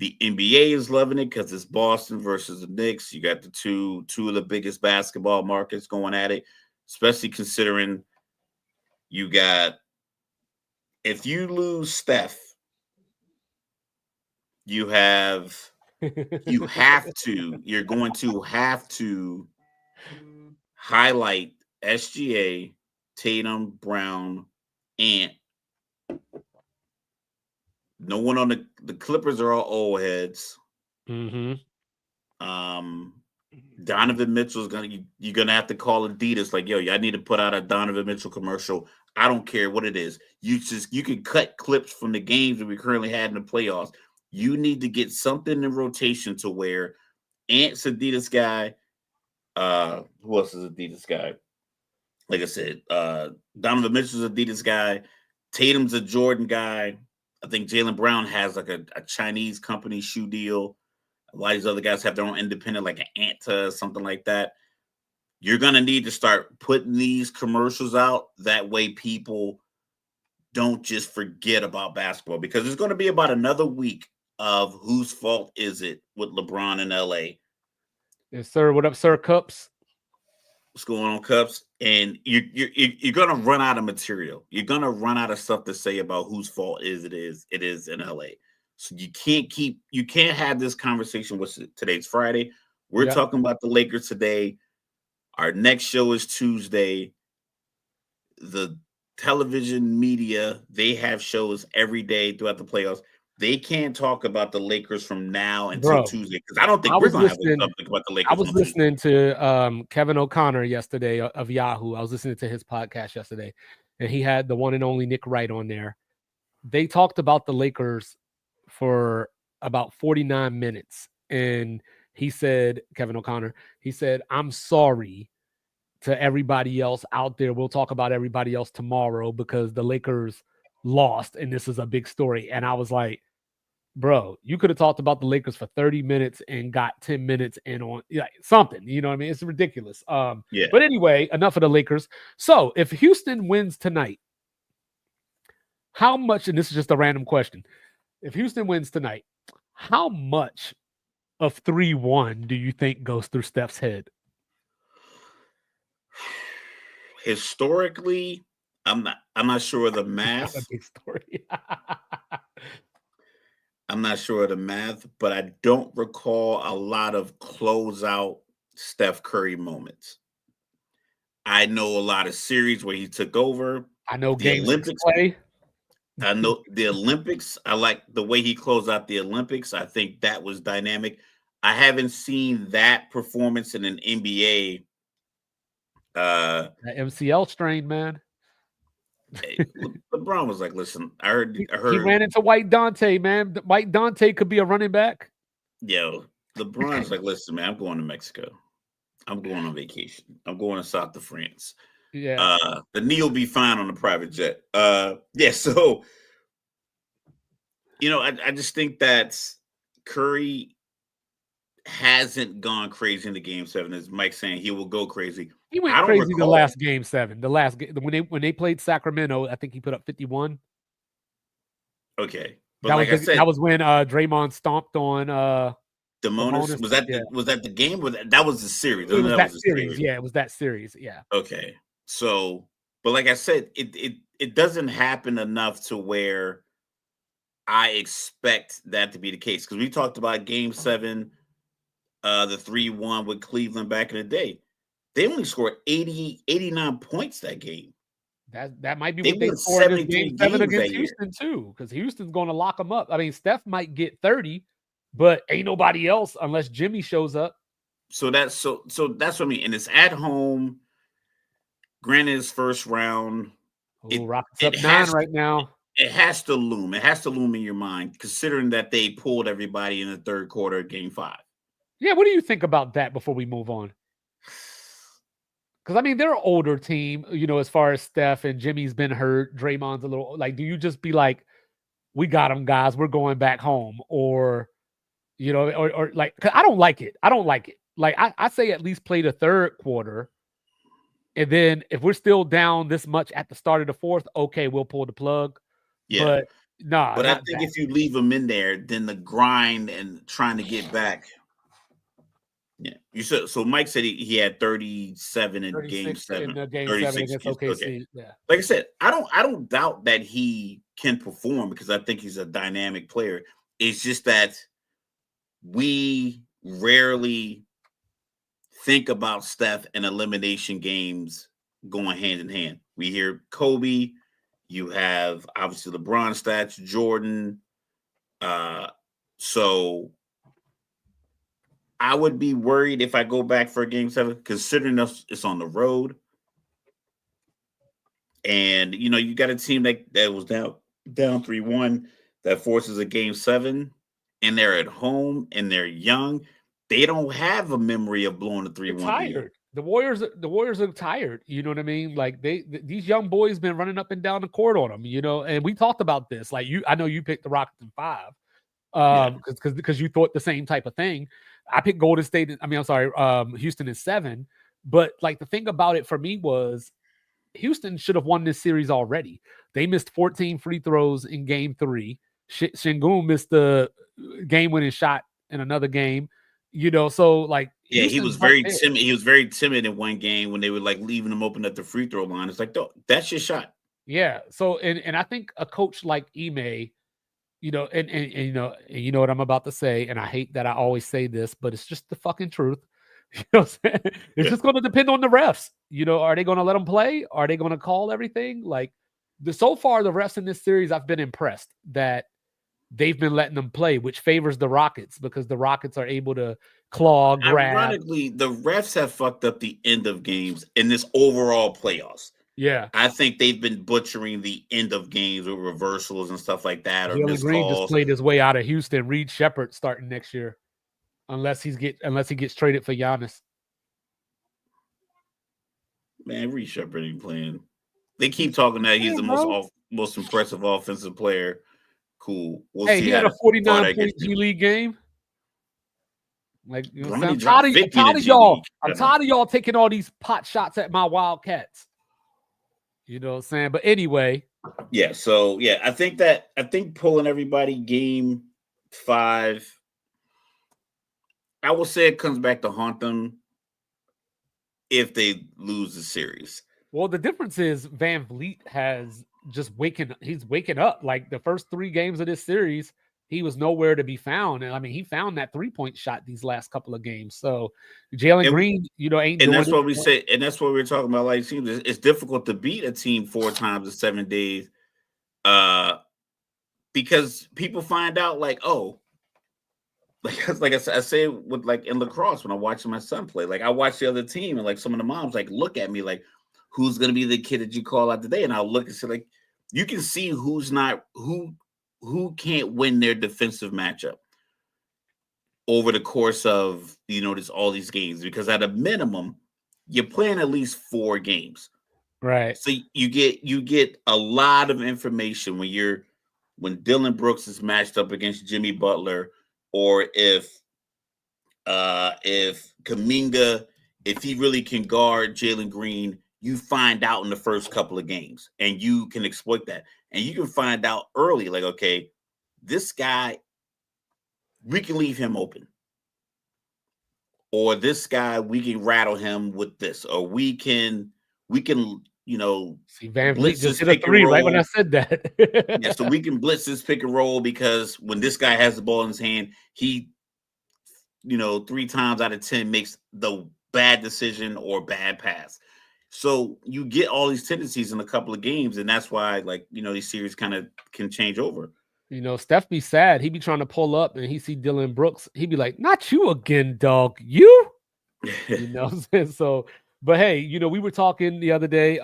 The NBA is loving it because it's Boston versus the Knicks. You got the two of the biggest basketball markets going at it, especially considering you got, if you lose Steph, you're going to have to highlight SGA, Tatum, Brown, and no one on the Clippers are all old heads. Mm-hmm. Donovan Mitchell's you're gonna have to call Adidas like, yo, I need to put out a Donovan Mitchell commercial. I don't care what it is. You can cut clips from the games that we currently had in the playoffs. You need to get something in rotation to where Ant's Adidas guy. Who else is Adidas guy? Like I said, Donovan Mitchell's Adidas guy. Tatum's a Jordan guy. I think Jaylen Brown has like a Chinese company shoe deal. A lot of these other guys have their own independent, like an Anta, something like that. You're going to need to start putting these commercials out. That way people don't just forget about basketball, because there's going to be about another week of whose fault is it with LeBron in LA. Yes, sir. What up, Sir Cups? What's going on, Cups? And you're going to run out of material. You're going to run out of stuff to say about whose fault it is in LA. So you can't have this conversation. Today's Friday. We're talking about the Lakers today. Our next show is Tuesday. The television media, they have shows every day throughout the playoffs. They can't talk about the Lakers from now until Tuesday, because I don't think we're going to have something about the Lakers. I was listening to Kevin O'Connor yesterday of Yahoo. I was listening to his podcast yesterday, and he had the one and only Nick Wright on there. They talked about the Lakers for about 49 minutes, and he said, Kevin O'Connor, he said, "I'm sorry to everybody else out there. We'll talk about everybody else tomorrow because the Lakers lost, and this is a big story." And I was like, bro, you could have talked about the Lakers for 30 minutes and got 10 minutes in on something. You know what I mean? It's ridiculous. But anyway, enough of the Lakers. So if Houston wins tonight, how much, and this is just a random question, if Houston wins tonight, how much of 3-1 do you think goes through Steph's head? Historically, I'm not sure of the math. That's a big story. I'm not sure of the math, but I don't recall a lot of closeout Steph Curry moments. I know a lot of series where he took over. I know the Olympics play. I know the Olympics. I like the way he closed out the Olympics. I think that was dynamic. I haven't seen that performance in an NBA. That MCL strain, man. LeBron was like, "Listen, I heard he ran into White Dante, man. White Dante could be a running back." Yo, LeBron's like, "Listen, man, I'm going to Mexico. I'm going on vacation. I'm going to south of France. Yeah, the knee will be fine on the private jet." So I just think that Curry hasn't gone crazy in the game 7, as Mike's saying he will go crazy. He went crazy the last game 7. The last game when they played Sacramento, I think he put up 51. Okay, but that was when Draymond stomped on Demonis. Was that the game? That was the series. It was that series. Yeah, it was that series. Yeah. Okay. So, but like I said, it doesn't happen enough to where I expect that to be the case, because we talked about Game 7, the 3-1 with Cleveland back in the day. They only scored 89 points that game. That might be what they scored in Game 7 against Houston too, because Houston's going to lock them up. I mean, Steph might get 30, but ain't nobody else unless Jimmy shows up. So that's what I mean, and it's at home. Granted, it's first round. Rockets up 9 right now. It has to loom. It has to loom in your mind, considering that they pulled everybody in the third quarter of Game 5. Yeah, what do you think about that before we move on? Because, I mean, they're an older team, as far as Steph, and Jimmy's been hurt. Draymond's a little, do you just be like, we got them, guys, we're going back home? Or, or cause I don't like it. Like, I say at least play the third quarter. And then if we're still down this much at the start of the fourth, okay, we'll pull the plug. Yeah. But nah. But I think if you leave them in there, then the grind and trying to get back. Yeah. You said so. Mike said he had 37 in Game 7. In Game 7 against OKC. Okay. Yeah. Like I said, I don't doubt that he can perform, because I think he's a dynamic player. It's just that we rarely think about Steph and elimination games going hand in hand. We hear Kobe. You have obviously LeBron stats, Jordan. So I would be worried if I go back for a Game 7, considering it's on the road. And, you got a team that was down 3-1 that forces a Game 7, and they're at home and they're young. They don't have a memory of blowing a 3-1. Tired. The Warriors are tired. You know what I mean? Like these young boys been running up and down the court on them, and we talked about this. Like I know you picked the Rockets in 5. because you thought the same type of thing. I picked Golden State. I mean, I'm sorry, Houston is 7. But like the thing about it for me was Houston should have won this series already. They missed 14 free throws in game 3. Şengün missed the game-winning shot in another game. So like Yeah, he Houston's was right very there. timid. He was very timid in one game when they were like leaving him open at the free throw line. It's like, that's your shot. Yeah. So and I think a coach like Ime, and you know what I'm about to say, and I hate that I always say this, but it's just the fucking truth. You know what I'm saying? It's just going to depend on the refs. Are they going to let them play? Are they going to call everything? Like so far, the refs in this series, I've been impressed that they've been letting them play, which favors the Rockets because the Rockets are able to claw, grab. Ironically, the refs have fucked up the end of games in this overall playoffs. Yeah. I think they've been butchering the end of games with reversals and stuff like that, or Jalen missed Green just calls. played his way out of Houston. Reed Shepherd starting next year, unless he gets traded for Giannis. Man, Reed Shepherd ain't playing. They keep talking that he's the most impressive offensive player. Cool. We'll see. He had a 49-point G League game. Like, I'm tired of y'all. I'm tired of y'all taking all these pot shots at my Wildcats. You know what I'm saying? But anyway. Yeah. So yeah, I think pulling everybody game 5. I will say it comes back to haunt them if they lose the series. Well, the difference is Van Vliet has just he's waking up. Like the first 3 games of this series, he was nowhere to be found. And I mean, he found that 3-point shot these last couple of games. So Jalen Green, ain't. And that's what we say. And that's what we were talking about. Like, it's difficult to beat a team 4 times in 7 days, because people find out like, oh, like I say with like in lacrosse when I'm watching my son play. Like I watch the other team and like some of the moms like look at me like, who's gonna be the kid that you call out today? And I'll look and say like, you can see who's not who can't win their defensive matchup over the course of all these games, because at a minimum you're playing at least 4 games, right? So you get a lot of information when Dylan Brooks is matched up against Jimmy Butler, or if Kuminga, if he really can guard Jalen Green, you find out in the first couple of games and you can exploit that. And you can find out early, like, okay, this guy, we can leave him open. Or this guy, we can rattle him with this. Or we can, see Van Vliet just hit a 3 right when I said that. Yeah, so we can blitz this pick and roll because when this guy has the ball in his hand, he, 3 times out of 10 makes the bad decision or bad pass. So you get all these tendencies in a couple of games, and that's why, like, these series kind of can change over. Steph be sad. He be trying to pull up, and he see Dylan Brooks. He be like, "Not you again, dog. You." So, but hey, we were talking the other day.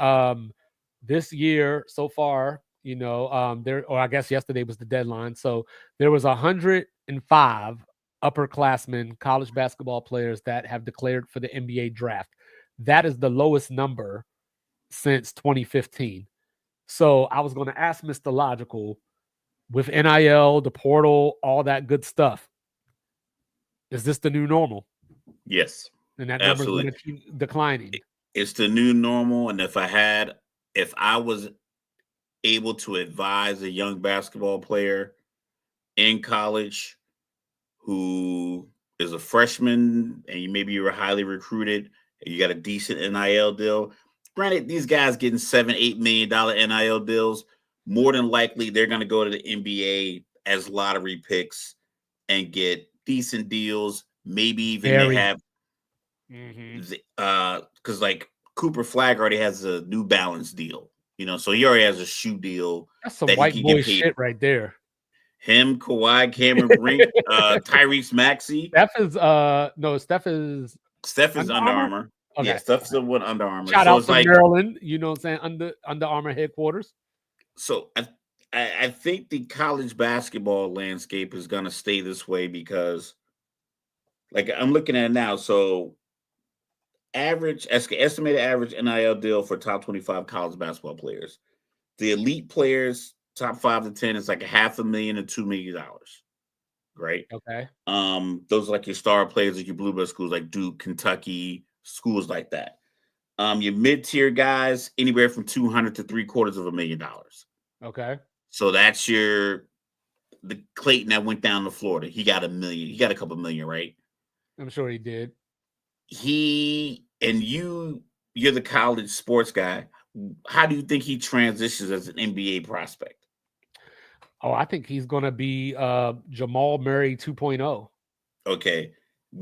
This year so far, or I guess yesterday was the deadline. So there was 105 upperclassmen college basketball players that have declared for the NBA draft. That is the lowest number since 2015. So I was going to ask Mr. Logical, with NIL, the portal, all that good stuff, is this the new normal? Yes. And that number is going to keep declining. It's the new normal. And if I was able to advise a young basketball player in college who is a freshman and maybe you were highly recruited and you got a decent NIL deal, granted, these guys getting $7-8 million NIL deals, more than likely they're going to go to the NBA as lottery picks and get decent deals. Maybe even they have, because like Cooper Flagg already has a New Balance deal, so he already has a shoe deal. That's some white boy shit right there. Him, Kawhi, Cameron Brink, Tyrese Maxey. Steph is Under Armour. Okay. Yeah, Steph's the one Under Armour. Shout out to Maryland, you know what I'm saying, Under Armour headquarters. So I think the college basketball landscape is going to stay this way because, like, I'm looking at it now. So estimated average NIL deal for top 25 college basketball players. The elite players, top 5 to 10, is like $500,000 to $2 million. right? Okay. Those are like your star players, like your blue blood schools, like Duke, Kentucky, schools like that. Your mid-tier guys, anywhere from 200 to $750,000. Okay. So that's the Clayton that went down to Florida. He got $1 million. He got a couple million, right? I'm sure he did. You're the college sports guy. How do you think he transitions as an NBA prospect? Oh, I think he's going to be Jamal Murray 2.0. Okay.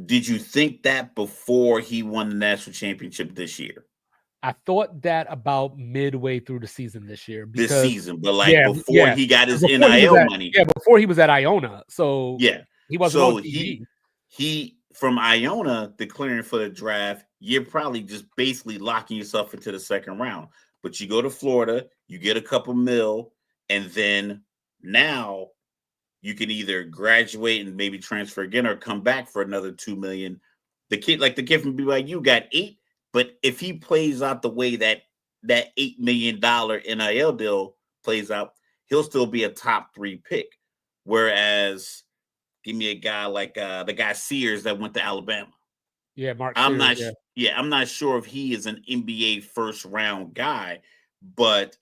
Did you think that before he won the national championship this year? I thought that about midway through the season this year This because season, but like before he got his before he was NIL at money. before he was at Iona, so Yeah. he wasn't on So TV. he from Iona declaring for the draft, you're probably just basically locking yourself into the second round. But you go to Florida, you get a couple mil, and then now you can either graduate and maybe transfer again or come back for another 2 million. The kid from BYU got 8, but if he plays out the way that $8 million NIL deal plays out, he'll still be a top 3 pick. Whereas give me a guy like the guy Sears that went to Alabama. Yeah, Mark I'm Sears, not I'm not sure if he is an NBA first round guy, but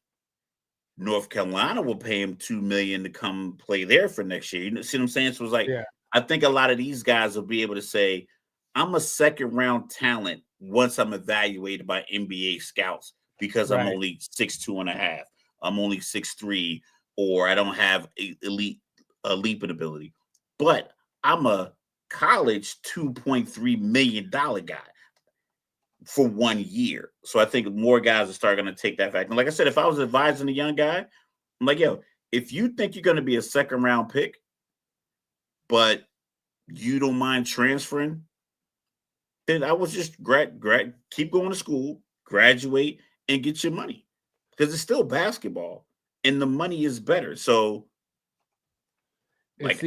North Carolina will pay him $2 million to come play there for next year. You see what I'm saying? So it's like yeah. I think a lot of these guys will be able to say, I'm a second round talent once I'm evaluated by NBA scouts because I'm Right. only 6'2.5". I'm only 6'3", or I don't have elite leaping ability. But I'm a college $2.3 million guy for 1 year. So I think more guys are starting to take that fact. And like I said, if I was advising a young guy, I'm like, yo, if you think you're going to be a second round pick, but you don't mind transferring, then I was just keep going to school, graduate, and get your money because it's still basketball and the money is better. So, And like,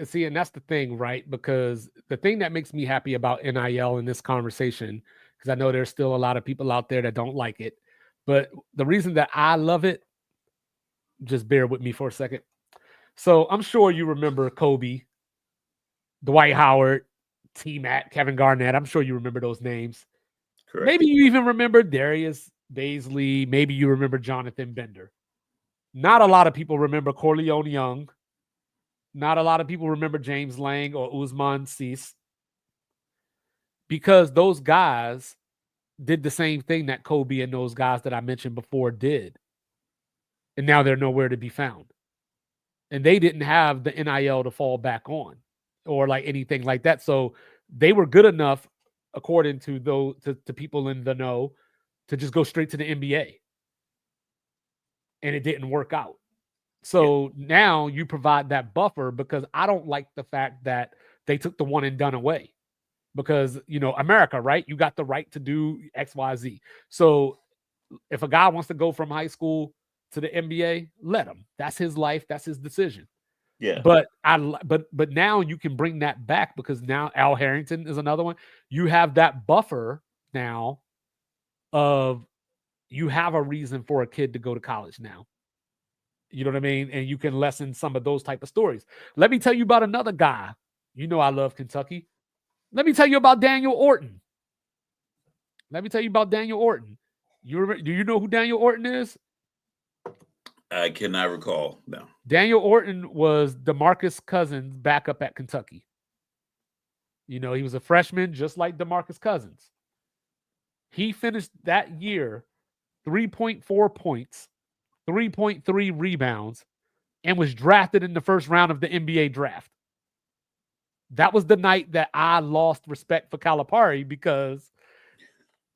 see, and that's the thing, right? Because the thing that makes me happy about NIL in this conversation, because I know there's still a lot of people out there that don't like it, but the reason that I love it, just bear with me for a second. So I'm sure you remember Kobe, Dwight Howard, T-Mac, Kevin Garnett. I'm sure you remember those names. correct. Maybe you even remember Darius Baisley. Maybe you remember Jonathan Bender. Not a lot of people remember Corleone Young. Not a lot of people remember James Lang or Usman Cease, because those guys did the same thing that Kobe and those guys that I mentioned before did. And now they're nowhere to be found. And they didn't have the NIL to fall back on or like anything like that. So they were good enough, according to those to people in the know, to just go straight to the NBA. And it didn't work out. So now you provide that buffer, because I don't like the fact that they took the one and done away. Because, America, right? You got the right to do X, Y, Z. So if a guy wants to go from high school to the NBA, let him. That's his life. That's his decision. Yeah. But but now you can bring that back, because now Al Harrington is another one. You have that buffer now of, you have a reason for a kid to go to college now. You know what I mean? And you can lessen some of those type of stories. Let me tell you about another guy. You know I love Kentucky. Let me tell you about Daniel Orton. Do you know who Daniel Orton is? I cannot recall. No. Daniel Orton was DeMarcus Cousins' backup at Kentucky. He was a freshman just like DeMarcus Cousins. He finished that year 3.4 points, 3.3 rebounds, and was drafted in the first round of the NBA draft. That was the night that I lost respect for Calipari, because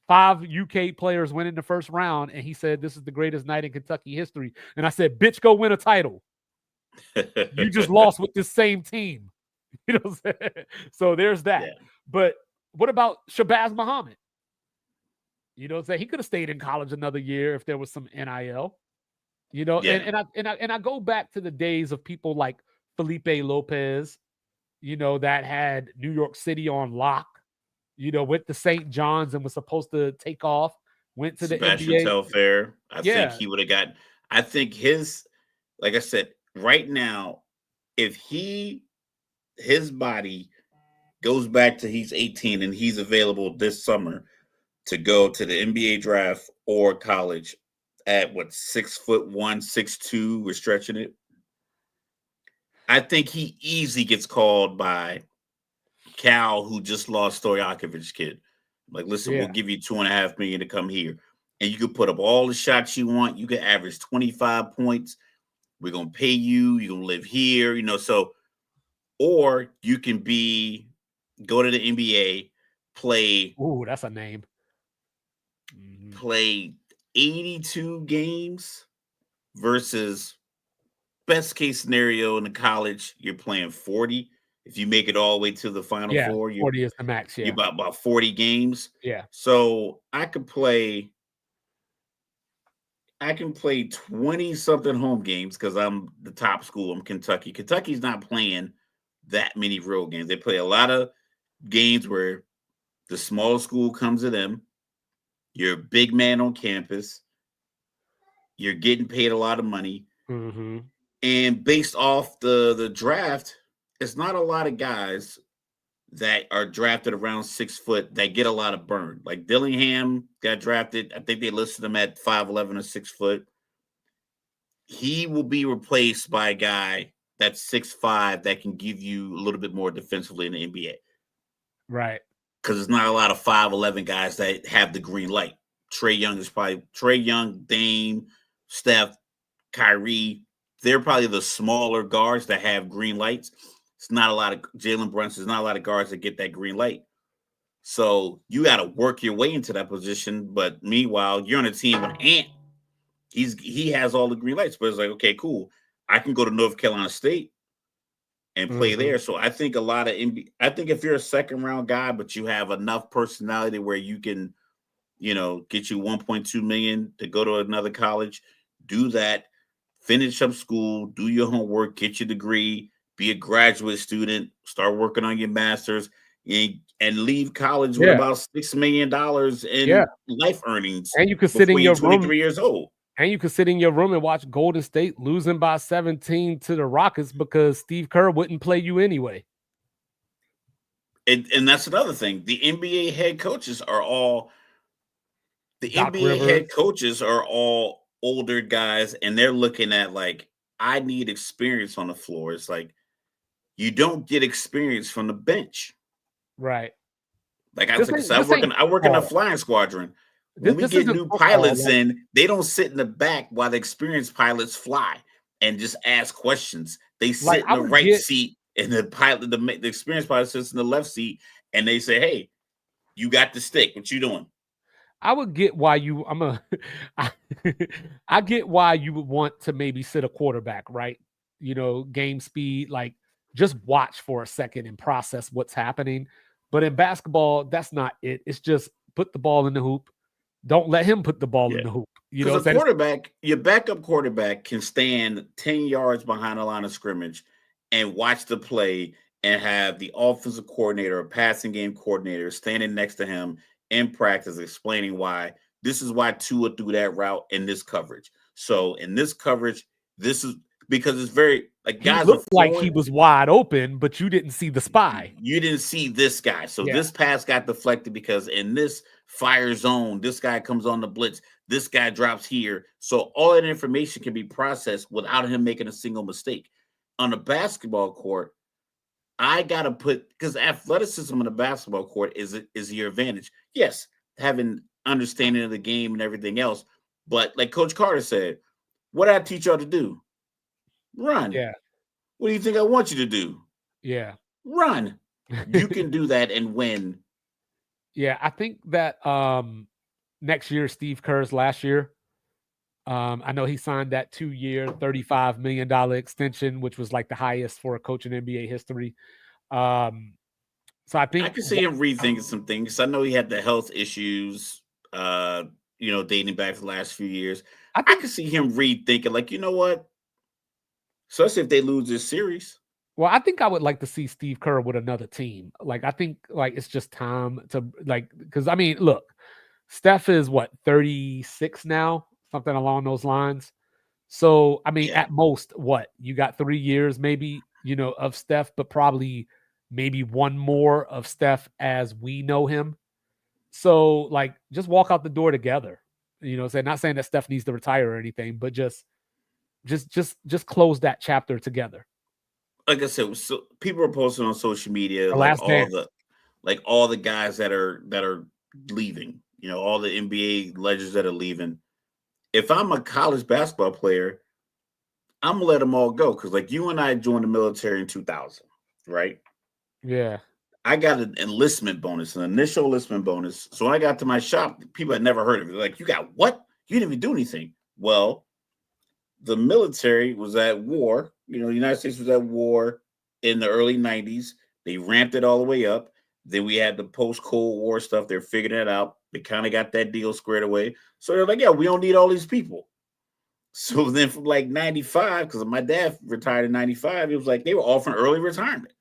5 UK players went in the first round, and he said, this is the greatest night in Kentucky history. And I said, bitch, go win a title. You just lost with this same team. You know what I'm saying? So there's that. Yeah. But what about Shabazz Muhammad? You know what I'm saying? He could have stayed in college another year if there was some NIL. And I go back to the days of people like Felipe Lopez, that had New York City on lock, went to St. John's and was supposed to take off, went to Sebastian the NBA. Telfair. I think he would have got. I think like I said, right now, if his body goes back to he's 18 and he's available this summer to go to the NBA draft or college at what 6'1", 6'2", we're stretching it. I think he easily gets called by Cal, who just lost Stojakovic's kid. Like, listen, we'll give you $2.5 million to come here, and you can put up all the shots you want. You can average 25 points. We're gonna pay you. You're gonna live here, So, or you can go to the NBA, play. Ooh, that's a name. Play 82 games versus best case scenario in the college, you're playing 40. If you make it all the way to the Final Four, 40 is the max. Yeah, you're about 40 games. Yeah. So I can play 20 something home games because I'm the top school. I'm Kentucky. Kentucky's not playing that many road games. They play a lot of games where the smaller school comes to them. You're a big man on campus. You're getting paid a lot of money. Mm-hmm. And based off the draft, it's not a lot of guys that are drafted around 6 foot that get a lot of burn. Like Dillingham got drafted. I think they listed him at 5'11" or 6 foot. He will be replaced by a guy that's 6'5" that can give you a little bit more defensively in the NBA. Right. Because there's not a lot of 5'11" guys that have the green light. Trae Young, Dame, Steph, Kyrie. They're probably the smaller guards that have green lights. It's not a lot of Jalen Brunson. There's not a lot of guards that get that green light. So you got to work your way into that position. But meanwhile, you're on a team with Ant. He has all the green lights. But it's like, okay, cool. I can go to North Carolina State and play there. So I think I think if you're a second round guy, but you have enough personality where you can, get you 1.2 million to go to another college, do that, finish up school, do your homework, get your degree, be a graduate student, start working on your master's, and leave college with about $6 million in life earnings. And you could sit in your 23 room. years old. And you could sit in your room and watch Golden State losing by 17 to the Rockets because Steve Kerr wouldn't play you anyway. And that's another thing. The NBA head coaches are all older guys, and they're looking at like, I need experience on the floor. It's like you don't get experience from the bench. Right. Like I work in a flying squadron. When we get new pilots in, they don't sit in the back while the experienced pilots fly and just ask questions. They sit in the right seat, and the experienced pilot sits in the left seat, and they say, "Hey, you got the stick. What you doing?" I would get why I get why you would want to maybe sit a quarterback, right? Game speed, like just watch for a second and process what's happening. But in basketball, that's not it. It's just put the ball in the hoop. Don't let him put the ball in the hoop. Because a quarterback, your backup quarterback can stand 10 yards behind the line of scrimmage and watch the play and have the offensive coordinator or passing game coordinator standing next to him in practice explaining why this is why Tua threw that route in this coverage. So in this coverage, this is because it's very like guys looked like he was wide open, but you didn't see the spy. You didn't see this guy. So this pass got deflected because in this fire zone, this guy comes on the blitz. This guy drops here. So all that information can be processed without him making a single mistake. On a basketball court, I got to because athleticism on the basketball court is your advantage. Yes, having understanding of the game and everything else. But like Coach Carter said, what did I teach y'all to do? Run. Yeah. What do you think I want you to do? Yeah. Run. You can do that and win. Yeah, I think that next year, Steve Kerr's last year. I know he signed that 2-year, $35 million extension, which was like the highest for a coach in NBA history. So I think I can see him rethinking some things. I know he had the health issues, dating back for the last few years. I can see him rethinking, like, you know what? Especially if they lose this series. Well, I think I would like to see Steve Kerr with another team. Like, I think like it's just time to because I mean, look, Steph is what 36 now, something along those lines. So I mean, at most, what you got 3 years, maybe of Steph, but probably maybe one more of Steph as we know him. So like just walk out the door together. Not saying that Steph needs to retire or anything, but just close that chapter together. Like I said, so people are posting on social media The last dance. all the guys that are leaving, all the NBA legends that are leaving. If I'm a college basketball player, I'm gonna let them all go because, like, you and I joined the military in 2000, right? Yeah. I got an enlistment bonus, an initial enlistment bonus. So when I got to my shop, people had never heard of it. They're like, "You got what? You didn't even do anything." Well, the military was at war. The United States was at war in the early 90s. They ramped it all the way up. Then we had the post-Cold War stuff. They're figuring it out. They kind of got that deal squared away. So they're like, yeah, we don't need all these people. So then from like 95, because my dad retired in 95, it was like they were offering early retirement.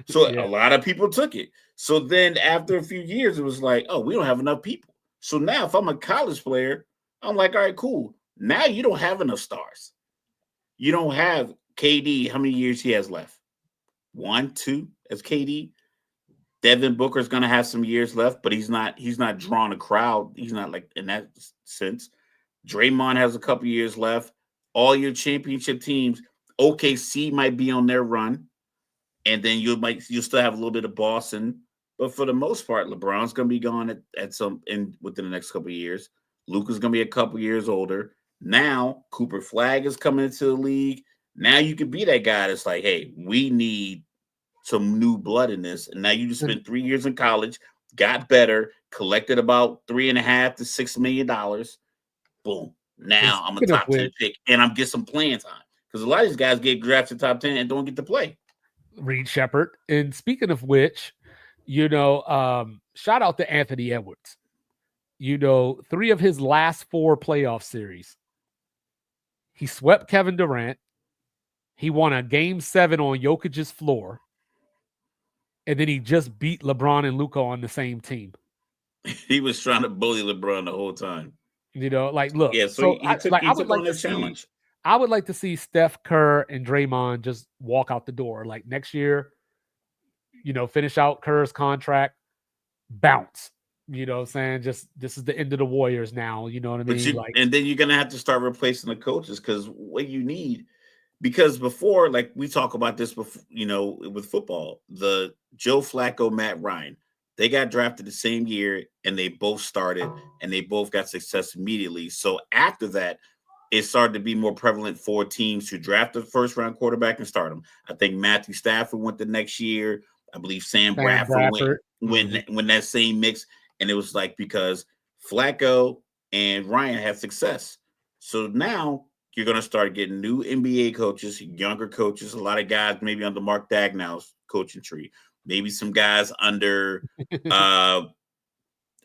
So Yeah. a lot of people took it. So then after a few years, it was like, oh, we don't have enough people. So now if I'm a college player, I'm like, all right, cool. Now you don't have enough stars. You don't have KD. How many years he has left? 1, 2 as KD. Devin Booker's going to have some years left, but he's not drawing a crowd. He's not like in that sense. Draymond has a couple years left. All your championship teams, OKC might be on their run, and then you'll still have a little bit of Boston. But for the most part, LeBron's going to be gone within the next couple of years. Luka's going to be a couple years older. Now Cooper Flag is coming into the league. Now you could be that guy that's like, hey, we need some new blood in this. And now you just spent 3 years in college, got better, collected about $3.5 to $6 million. Boom. Now I'm a top 10 pick, and I'm getting some playing time. Because a lot of these guys get drafted top 10 and don't get to play. Reed Shepherd. And speaking of which, shout out to Anthony Edwards. 3 of his last 4 playoff series, he swept Kevin Durant. He won a game 7 on Jokic's floor. And then he just beat LeBron and Luka on the same team. He was trying to bully LeBron the whole time. Look. Yeah, so he took on the challenge. I would like to see Steph, Kerr, and Draymond just walk out the door. Like next year, finish out Kerr's contract, bounce. You know what I'm saying? Just this is the end of the Warriors now. You know what I mean? And then you're gonna have to start replacing the coaches because what you need, because before, like we talk about this before, with football, the Joe Flacco, Matt Ryan, they got drafted the same year and they both started and they both got success immediately. So after that, it started to be more prevalent for teams to draft a first round quarterback and start them. I think Matthew Stafford went the next year. I believe Sam Bradford went when that same mix. And it was like because Flacco and Ryan had success. So now you're going to start getting new NBA coaches, younger coaches, a lot of guys maybe under Mark Dagnall's coaching tree, maybe some guys under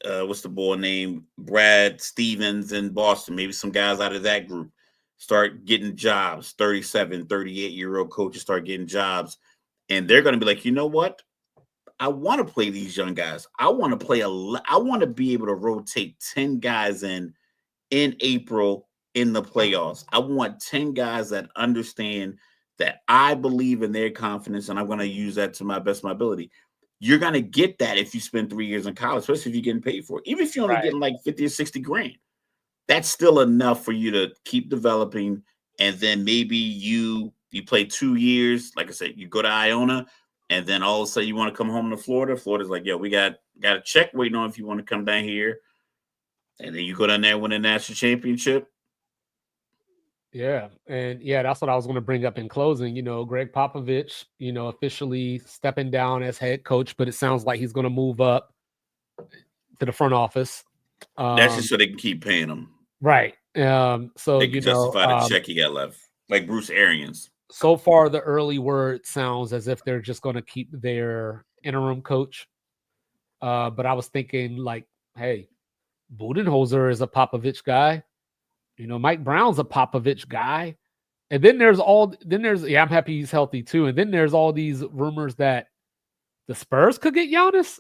what's the boy name? Brad Stevens in Boston. Maybe some guys out of that group start getting jobs. 37, 38-year-old coaches start getting jobs. And they're going to be like, you know what? I want to play these young guys. I want to be able to rotate 10 guys in April in the playoffs. I want 10 guys that understand that I believe in their confidence and I'm going to use that to my best of my ability. You're going to get that if you spend 3 years in college, especially if you're getting paid for it. Even if you're only getting like 50 or 60 grand, that's still enough for you to keep developing. And then maybe you play 2 years. Like I said, you go to Iona. And then all of a sudden you want to come home to Florida. Florida's like, yo, we got a check waiting on if you want to come down here. And then you go down there and win a national championship. Yeah. And that's what I was going to bring up in closing. Greg Popovich, officially stepping down as head coach, but it sounds like he's going to move up to the front office. That's just so they can keep paying him. Right. So they can justify the check he got left, like Bruce Arians. So far, the early word sounds as if they're just going to keep their interim coach. But I was thinking, like, hey, Budenholzer is a Popovich guy. Mike Brown's a Popovich guy. And then I'm happy he's healthy too. And then there's all these rumors that the Spurs could get Giannis.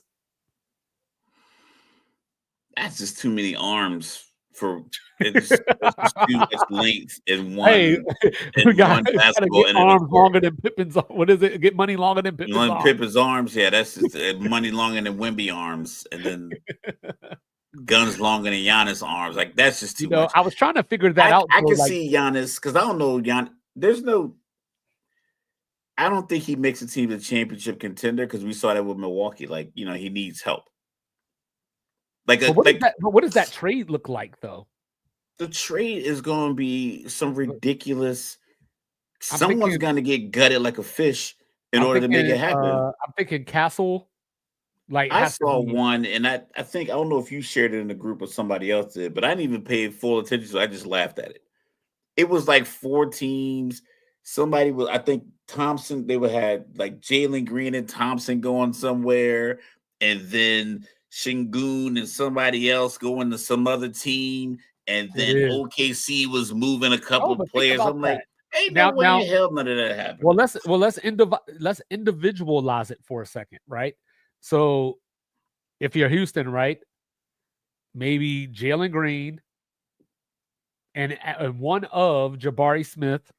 That's just too many arms for it's just too much length in Hey, one we in got one to basketball get end of the arms court. longer than Pippen's. What is it? Get money longer than Pippen's Long arms. Pippen's arms, yeah, that's just, money longer than Wemby arms, and then guns longer than Giannis arms. Like that's just too much. I was trying to figure that out. I So, can like, see Giannis because I don't know Giannis. There's no. I don't think he makes a team a championship contender because we saw that with Milwaukee. Like he needs help. Like but what does that trade look like though? the trade is going to be some ridiculous. I'm Someone's thinking, going to get gutted like a fish in order to make it happen. I'm thinking Castle. Like I has to saw be. one, and I think I don't know if you shared it in the group or somebody else did, but I didn't even pay full attention, so I just laughed at it. It was like 4 teams. Somebody was, I think Thompson. They would had like Jalen Green and Thompson going somewhere, and then Shingun and somebody else going to some other team, and It then is. OKC was moving a couple Oh, of but think players. about I'm that. like, ain't no Now, way in hell none of that happened. well, let's individualize it for a second, right? So, if you're Houston, right, maybe Jalen Green and one of Jabari Smith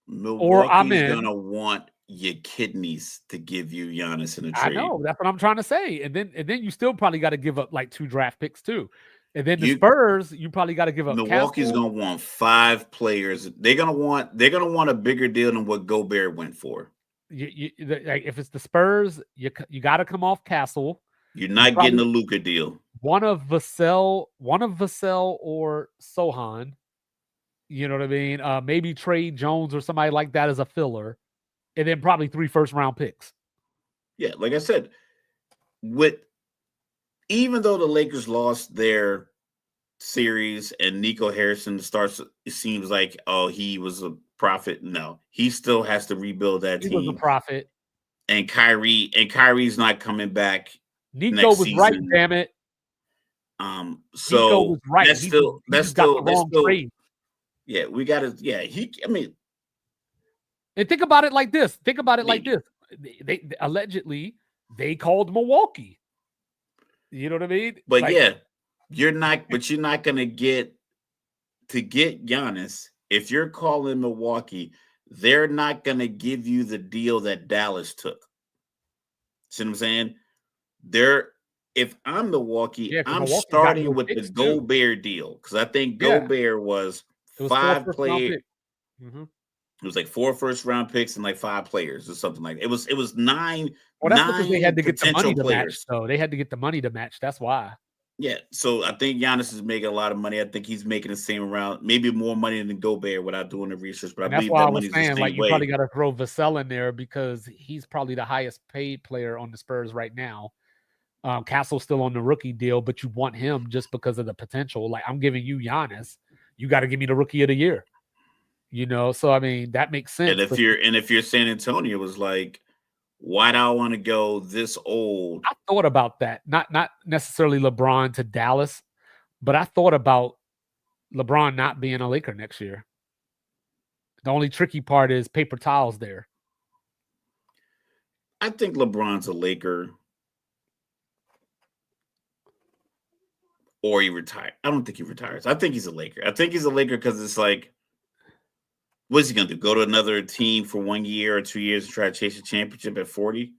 or Milwaukee's Amen. gonna want your kidneys to give you Giannis in a I trade. know that's what I'm trying to say, and then you still probably got to give up like 2 draft picks too, and then the Spurs you probably got to give up. Milwaukee's Castle. gonna want 5 players. They're gonna want a bigger deal than what Gobert went for. Like if it's the Spurs, you got to come off Castle. You're not getting a Luka deal. One of Vassell or Sohan. You know what I mean? Maybe trade Jones or somebody like that as a filler, and then probably 3 first-round picks. Yeah, like I said, even though the Lakers lost their series and Nico Harrison starts, it seems like he was a prophet. No, he still has to rebuild that team. He was a prophet. And Kyrie's not coming back. Nico was season. right, damn it. So Nico was right. That's still trade. Yeah, we got to. Yeah, and think about it like this. They allegedly they called Milwaukee. You know what I mean? But like, you're not going to get Giannis if you're calling Milwaukee. They're not going to give you the deal that Dallas took. See what I'm saying? If I'm Milwaukee, I'm starting with the Gobert deal because I think Gobert was 5 players. Mm-hmm. It was like 4 first-round picks and like 5 players or something like that. It was 9. Well, that's because they had to get the money to match. So they had to get the money to match. That's why. Yeah. So I think Giannis is making a lot of money. I think he's making the same amount, maybe more money than Gobert without doing the research. But I believe that money's the same way. You probably got to throw Vassell in there because he's probably the highest paid player on the Spurs right now. Castle's still on the rookie deal, but you want him just because of the potential. Like, I'm giving you Giannis. You got to give me the rookie of the year. You know, so I mean that makes sense. And if you're San Antonio, was like, why do I want to go this old? I thought about that. Not necessarily LeBron to Dallas, but I thought about LeBron not being a Laker next year. The only tricky part is paper towels there. I think LeBron's a Laker. Or he retired. I don't think he retires. I think he's a Laker. I think he's a Laker because it's like, what's he going to do? Go to another team for 1 year or 2 years and try to chase a championship at 40?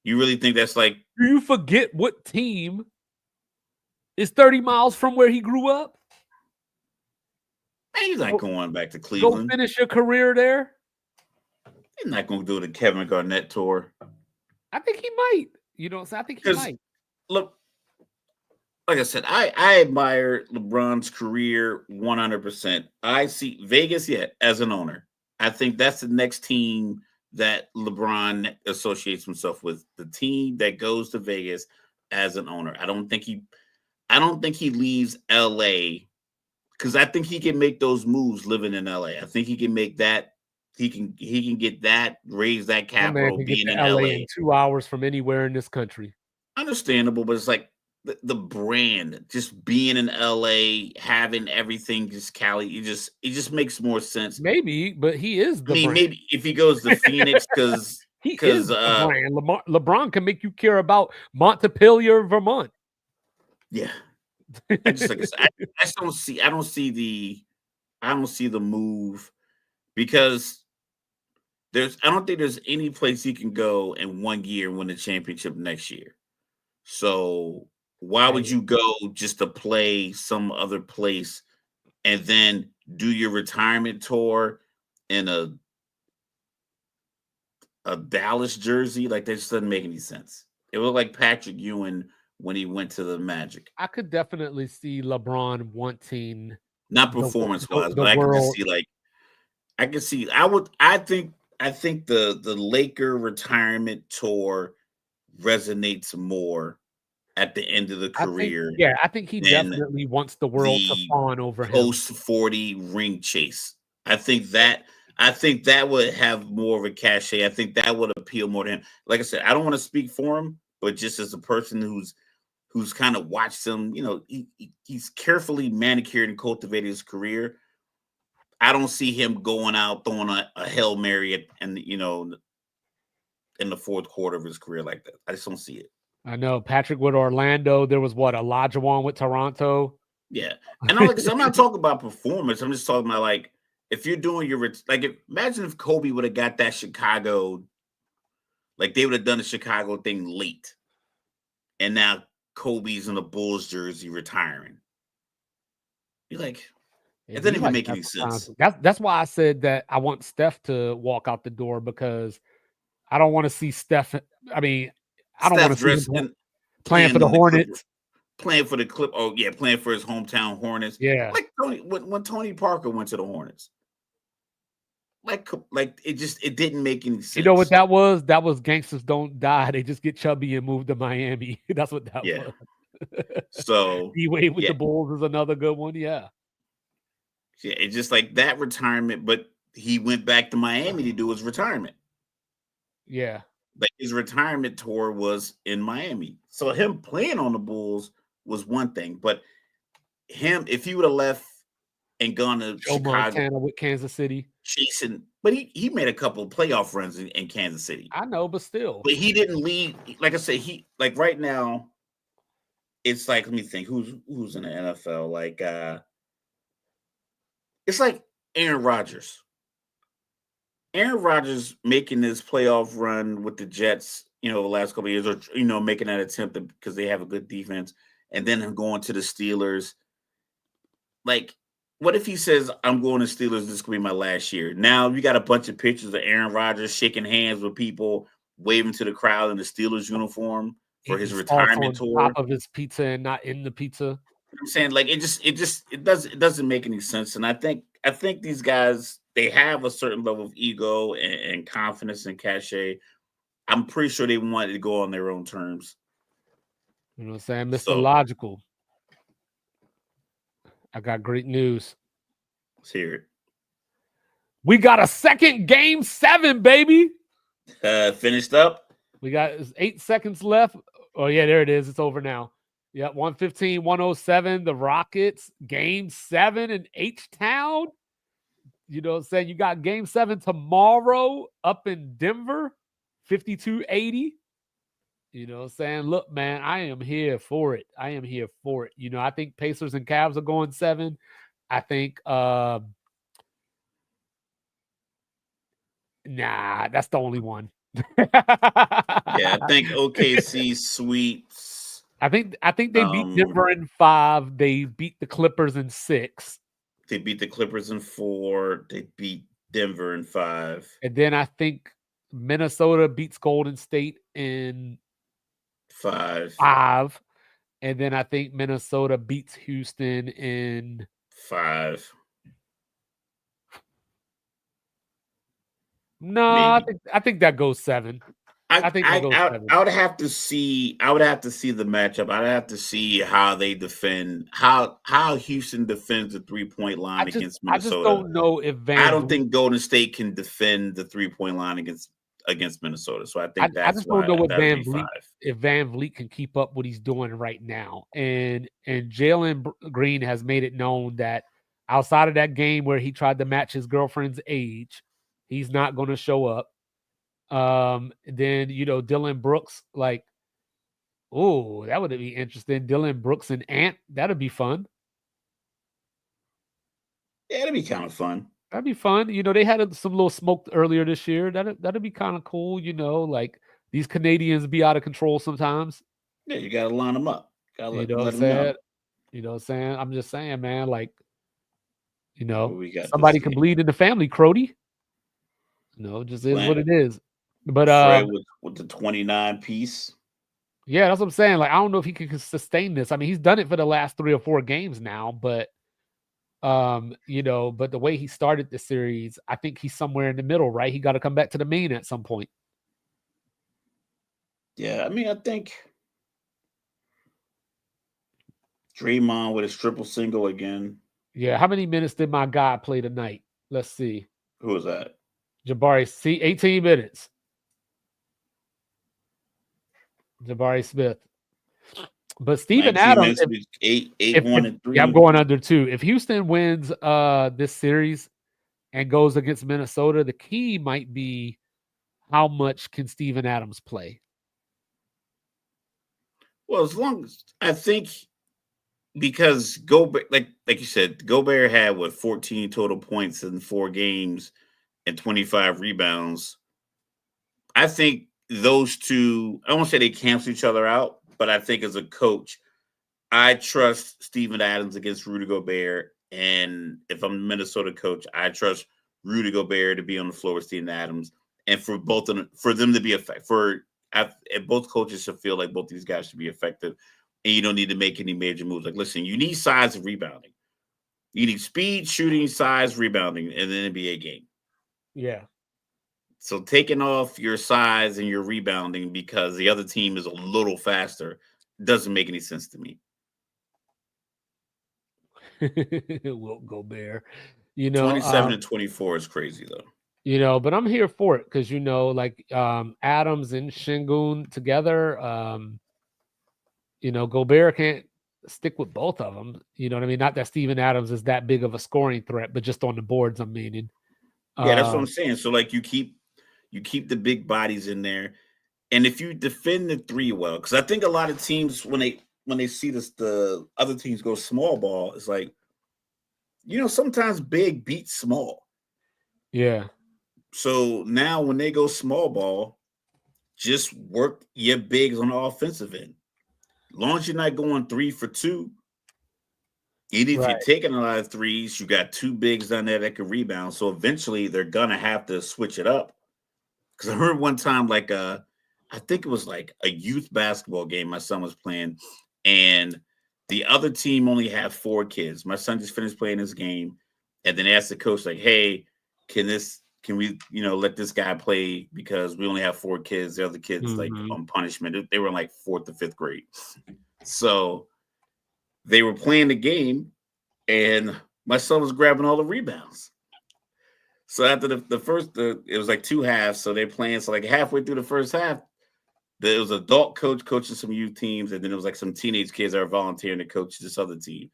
You really think that's like... Do you forget what team is 30 miles from where he grew up? He's not going back to Cleveland. Go finish your career there? He's not going to do the Kevin Garnett tour. I think he might. You know what I'm saying? I think he might. Look, like I said, I admire LeBron's career 100%. I see Vegas as an owner. I think that's the next team that LeBron associates himself with. The team that goes to Vegas as an owner. I don't think he leaves LA because I think he can make those moves living in LA. I think he can make that. He can get that, raise that capital being in LA in 2 hours from anywhere in this country. Understandable, but it's like the brand, just being in LA, having everything, just Cali, it just makes more sense. Maybe, but he is the brand. Maybe if he goes to Phoenix because he is the brand. LeBron can make you care about Montpelier, Vermont. Yeah. I just like I said, I just don't see. I don't see the move because I don't think there's any place he can go in 1 year and win the championship next year. So why would Hey, you go just to play some other place and then do your retirement tour in a Dallas jersey? Like that just doesn't make any sense. It looked like Patrick Ewing when he went to the Magic. I could definitely see LeBron wanting Not the performance wise, the but I can just world. see like I can see I think the Laker retirement tour resonates more at the end of the career I think he than definitely wants the world to the fawn over him. post 40 ring chase. I think that would have more of a cachet. I think that would appeal more to him. Like I said, I don't want to speak for him, but just as a person who's kind of watched him, he's carefully manicured and cultivated his career. I don't see him going out throwing a Hail Mary in the fourth quarter of his career like that. I just don't see it. I know Patrick with Orlando. There was Olajuwon with Toronto. Yeah, and I'm not talking about performance. I'm just talking about like if you're doing imagine if Kobe would have got that Chicago, like they would have done the Chicago thing late, and now Kobe's in the Bulls jersey retiring. You're like, it doesn't even make any sense. That's why I said that I want Steph to walk out the door because I don't want to see Steph. I mean, I don't want Steph to see him dressed in playing for playing the in the Clipper, Hornets. playing for the Clip. Oh yeah, playing for his hometown Hornets. Yeah. Like when Tony Parker went to the Hornets. Like it didn't make any sense. You know what that was? That was Gangsters Don't Die. They just get chubby and move to Miami. That's what that Yeah. was. So D-Wade with yeah. the Bulls is another good one. Yeah. Yeah, it's just like that retirement, but he went back to Miami to do his retirement. Yeah. Like his retirement tour was in Miami. So him playing on the Bulls was one thing, but if he would have left and gone to Joe Chicago Montana with Kansas City. chasing, but he made a couple of playoff runs in Kansas City. I know, but still. But he didn't leave. Like I said, he like right now, it's like let me think who's in the NFL. Like it's like Aaron Rodgers. Aaron Rodgers making this playoff run with the Jets, the last couple of years, or making that attempt because they have a good defense, and then him going to the Steelers. Like, what if he says, "I'm going to Steelers. This is gonna be my last year." Now you got a bunch of pictures of Aaron Rodgers shaking hands with people, waving to the crowd in the Steelers uniform for his retirement tour. Top of his pizza and not in the pizza. I'm saying like it doesn't make any sense, and I think these guys they have a certain level of ego and confidence and cachet. I'm pretty sure they wanted to go on their own terms. You know what I'm saying, Mr. Logical. I got great news. Let's hear it. We got a second game 7, baby. Finished up. We got 8 seconds left. Oh yeah, there it is. It's over now. Yep, 115-107. The Rockets, game 7 in H-Town. You know what I'm saying? You got game 7 tomorrow up in Denver, 52-80. You know what I'm saying? Look, man, I am here for it. I think Pacers and Cavs are going 7. I think nah, that's the only one. Yeah, I think OKC sweeps. I think they beat Denver in 5. They beat the Clippers in 6. They beat the Clippers in 4. They beat Denver in 5. And then I think Minnesota beats Golden State in 5. And then I think Minnesota beats Houston in 5. No, I think that goes 7. I would have to see the matchup. I'd have to see how they defend how Houston defends the 3-point line against Minnesota. I just don't know if I don't think Golden State can defend the 3-point line against Minnesota. So I think I just don't know what if Van Vliet can keep up what he's doing right now. And Jalen Green has made it known that outside of that game where he tried to match his girlfriend's age, he's not going to show up. Then Dylan Brooks, like Oh, that would be interesting. Dylan Brooks and Ant. That'd be fun. Yeah, that'd be kind of fun. That'd be fun. They had some little smoke earlier this year. That'd be kind of cool. Like these Canadians be out of control sometimes. Yeah, you gotta line them up. Gotta You know what I'm let them know. saying? You know what I'm saying? I'm just saying, man. Like, What we got this somebody can game? bleed in the family, Crody. It just is what Planet it is. But Fred with the 29 piece. yeah, that's what I'm saying. Like, I don't know if he can sustain this. I mean, he's done it for the last 3 or 4 games now, but but the way he started the series, I think he's somewhere in the middle, right? He got to come back to the main at some point. Yeah, I mean, I think Draymond with his triple single again. Yeah, how many minutes did my guy play tonight? Let's see. Who was that? Jabari, 18 minutes. Jabari Smith. But Steven 19 Adams, minutes, 8, 1, and 3. yeah, I'm going under 2. If Houston wins this series and goes against Minnesota, the key might be how much can Steven Adams play? Well, as long as I think because Gobert, like you said, Gobert had 14 total points in 4 games and 25 rebounds. I think those two, I won't say they cancel each other out, but I think as a coach, I trust Steven Adams against Rudy Gobert. And if I'm the Minnesota coach, I trust Rudy Gobert to be on the floor with Steven Adams. And for them to be effective, both coaches should feel like both these guys should be effective. And you don't need to make any major moves. Like, listen, you need size and rebounding. You need speed, shooting, size, rebounding in the NBA game. Yeah. So taking off your size and your rebounding because the other team is a little faster doesn't make any sense to me. Wilt Gobert. 27 and 24 is crazy though. But I'm here for it because like Adams and Şengün together, Gobert can't stick with both of them. You know what I mean? Not that Steven Adams is that big of a scoring threat, but just on the boards, I'm meaning. Yeah, that's what I'm saying. So like you keep the big bodies in there, and if you defend the 3 well, because I think a lot of teams when they see this, the other teams go small ball, it's like, sometimes big beats small. Yeah. So now when they go small ball, just work your bigs on the offensive end. As long as you're not going 3 for 2, even if you're taking a lot of threes, you got 2 bigs down there that can rebound. So eventually they're gonna have to switch it up. Because I heard one time, like I think it was like a youth basketball game my son was playing, and the other team only had 4 kids. My son just finished playing this game, and then asked the coach, like, "Hey, can we, let this guy play because we only have 4 kids. The other kids like on punishment. They were in like 4th or 5th grade, so they were playing the game, and my son was grabbing all the rebounds." So after the first, it was like 2 halves. So they're playing. So like halfway through the first half, there was an adult coach coaching some youth teams, and then it was like some teenage kids that are volunteering to coach this other team.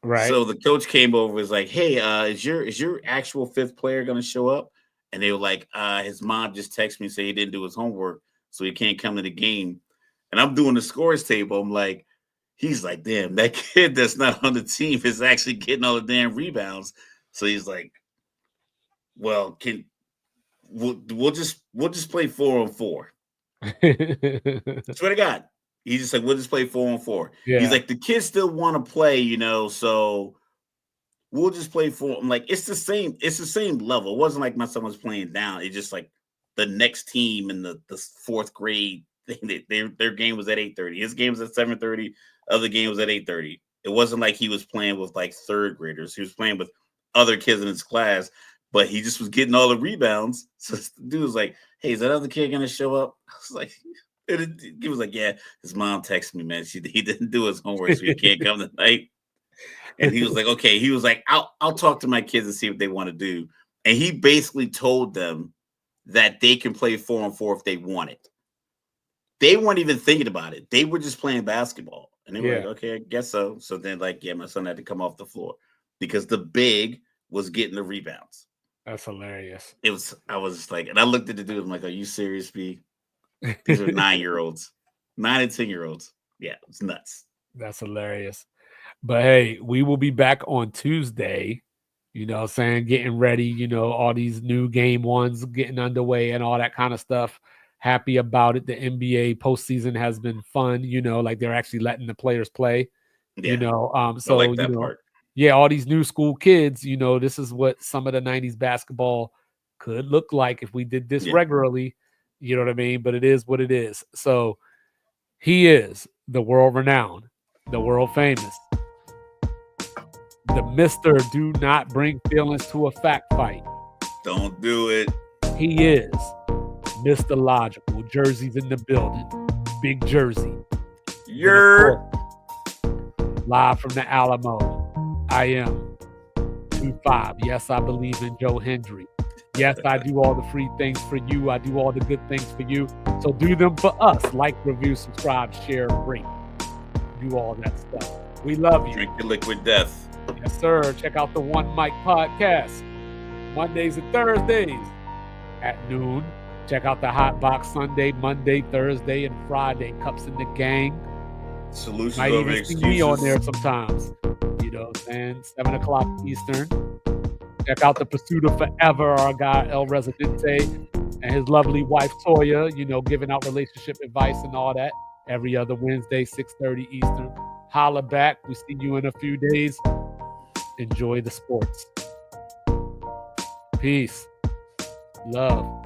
Right. So the coach came over, was like, "Hey, is your actual 5th player going to show up?" And they were like, "His mom just texted me and said he didn't do his homework, so he can't come to the game." And I'm doing the scores table. I'm like, he's like, "Damn, that kid that's not on the team is actually getting all the damn rebounds." So he's like, "Well, we'll just play 4-on-4." Swear to God. He's just like, "We'll just play 4-on-4." Yeah. He's like, "The kids still want to play, so we'll just play 4." I'm like, it's the same level. It wasn't like my son was playing down. It's just like the next team in the 4th grade thing, their game was at 8:30. His game was at 7:30. Other game was at 8:30. It wasn't like he was playing with like 3rd graders. He was playing with other kids in his class, but he just was getting all the rebounds. So the dude was like, "Hey, is that other kid gonna show up?" I was like, he was like, "Yeah, his mom texted me, man. He didn't do his homework, so he can't come tonight." And he was like, "Okay." He was like, I'll talk to my kids and see what they want to do." And he basically told them that they can play 4-on-4 if they want it. They weren't even thinking about it. They were just playing basketball. And they were like, "Okay, I guess so." So then, like, yeah, my son had to come off the floor because the big was getting the rebounds. That's hilarious. I was just like, and I looked at the dude, I'm like, "Are you serious, B? These are 9-year-olds, 9 and 10-year-olds." Yeah, it's nuts. That's hilarious. But hey, we will be back on Tuesday, you know what I'm saying, getting ready, you know, all these new game ones getting underway and all that kind of stuff. Happy about it. The NBA postseason has been fun, you know, like they're actually letting the players play, Yeah, you know. I So, like you that know, part. yeah, all these new school kids, you know, this is what some of the 90s basketball could look like if we did this Yeah. regularly, you know what I mean? But it is what it is. So he is the world renowned, the world famous, the Mr. Do Not Bring Feelings to a Fact Fight. Don't do it. He is Mr. Logical. Jersey's in the building. Big Jersey. You're live from the Alamo. I am 2-5. Yes, I believe in Joe Hendry. Yes, I do all the free things for you. I do all the good things for you. So do them for us. Like, review, subscribe, share, rate. Do all that stuff. We love you. Drink your liquid death. Yes, sir. Check out the One Mic Podcast. Mondays and Thursdays at noon. Check out the Hot Box Sunday, Monday, Thursday, and Friday. Cups in the Gang. Solutions Might over even see excuses. me on there sometimes. You know what I'm saying? 7 o'clock Eastern. Check out The Pursuit of Forever, our guy El Residente and his lovely wife Toya, you know, giving out relationship advice and all that. Every other Wednesday, 6:30 Eastern. Holla back. We see you in a few days. Enjoy the sports. Peace. Love.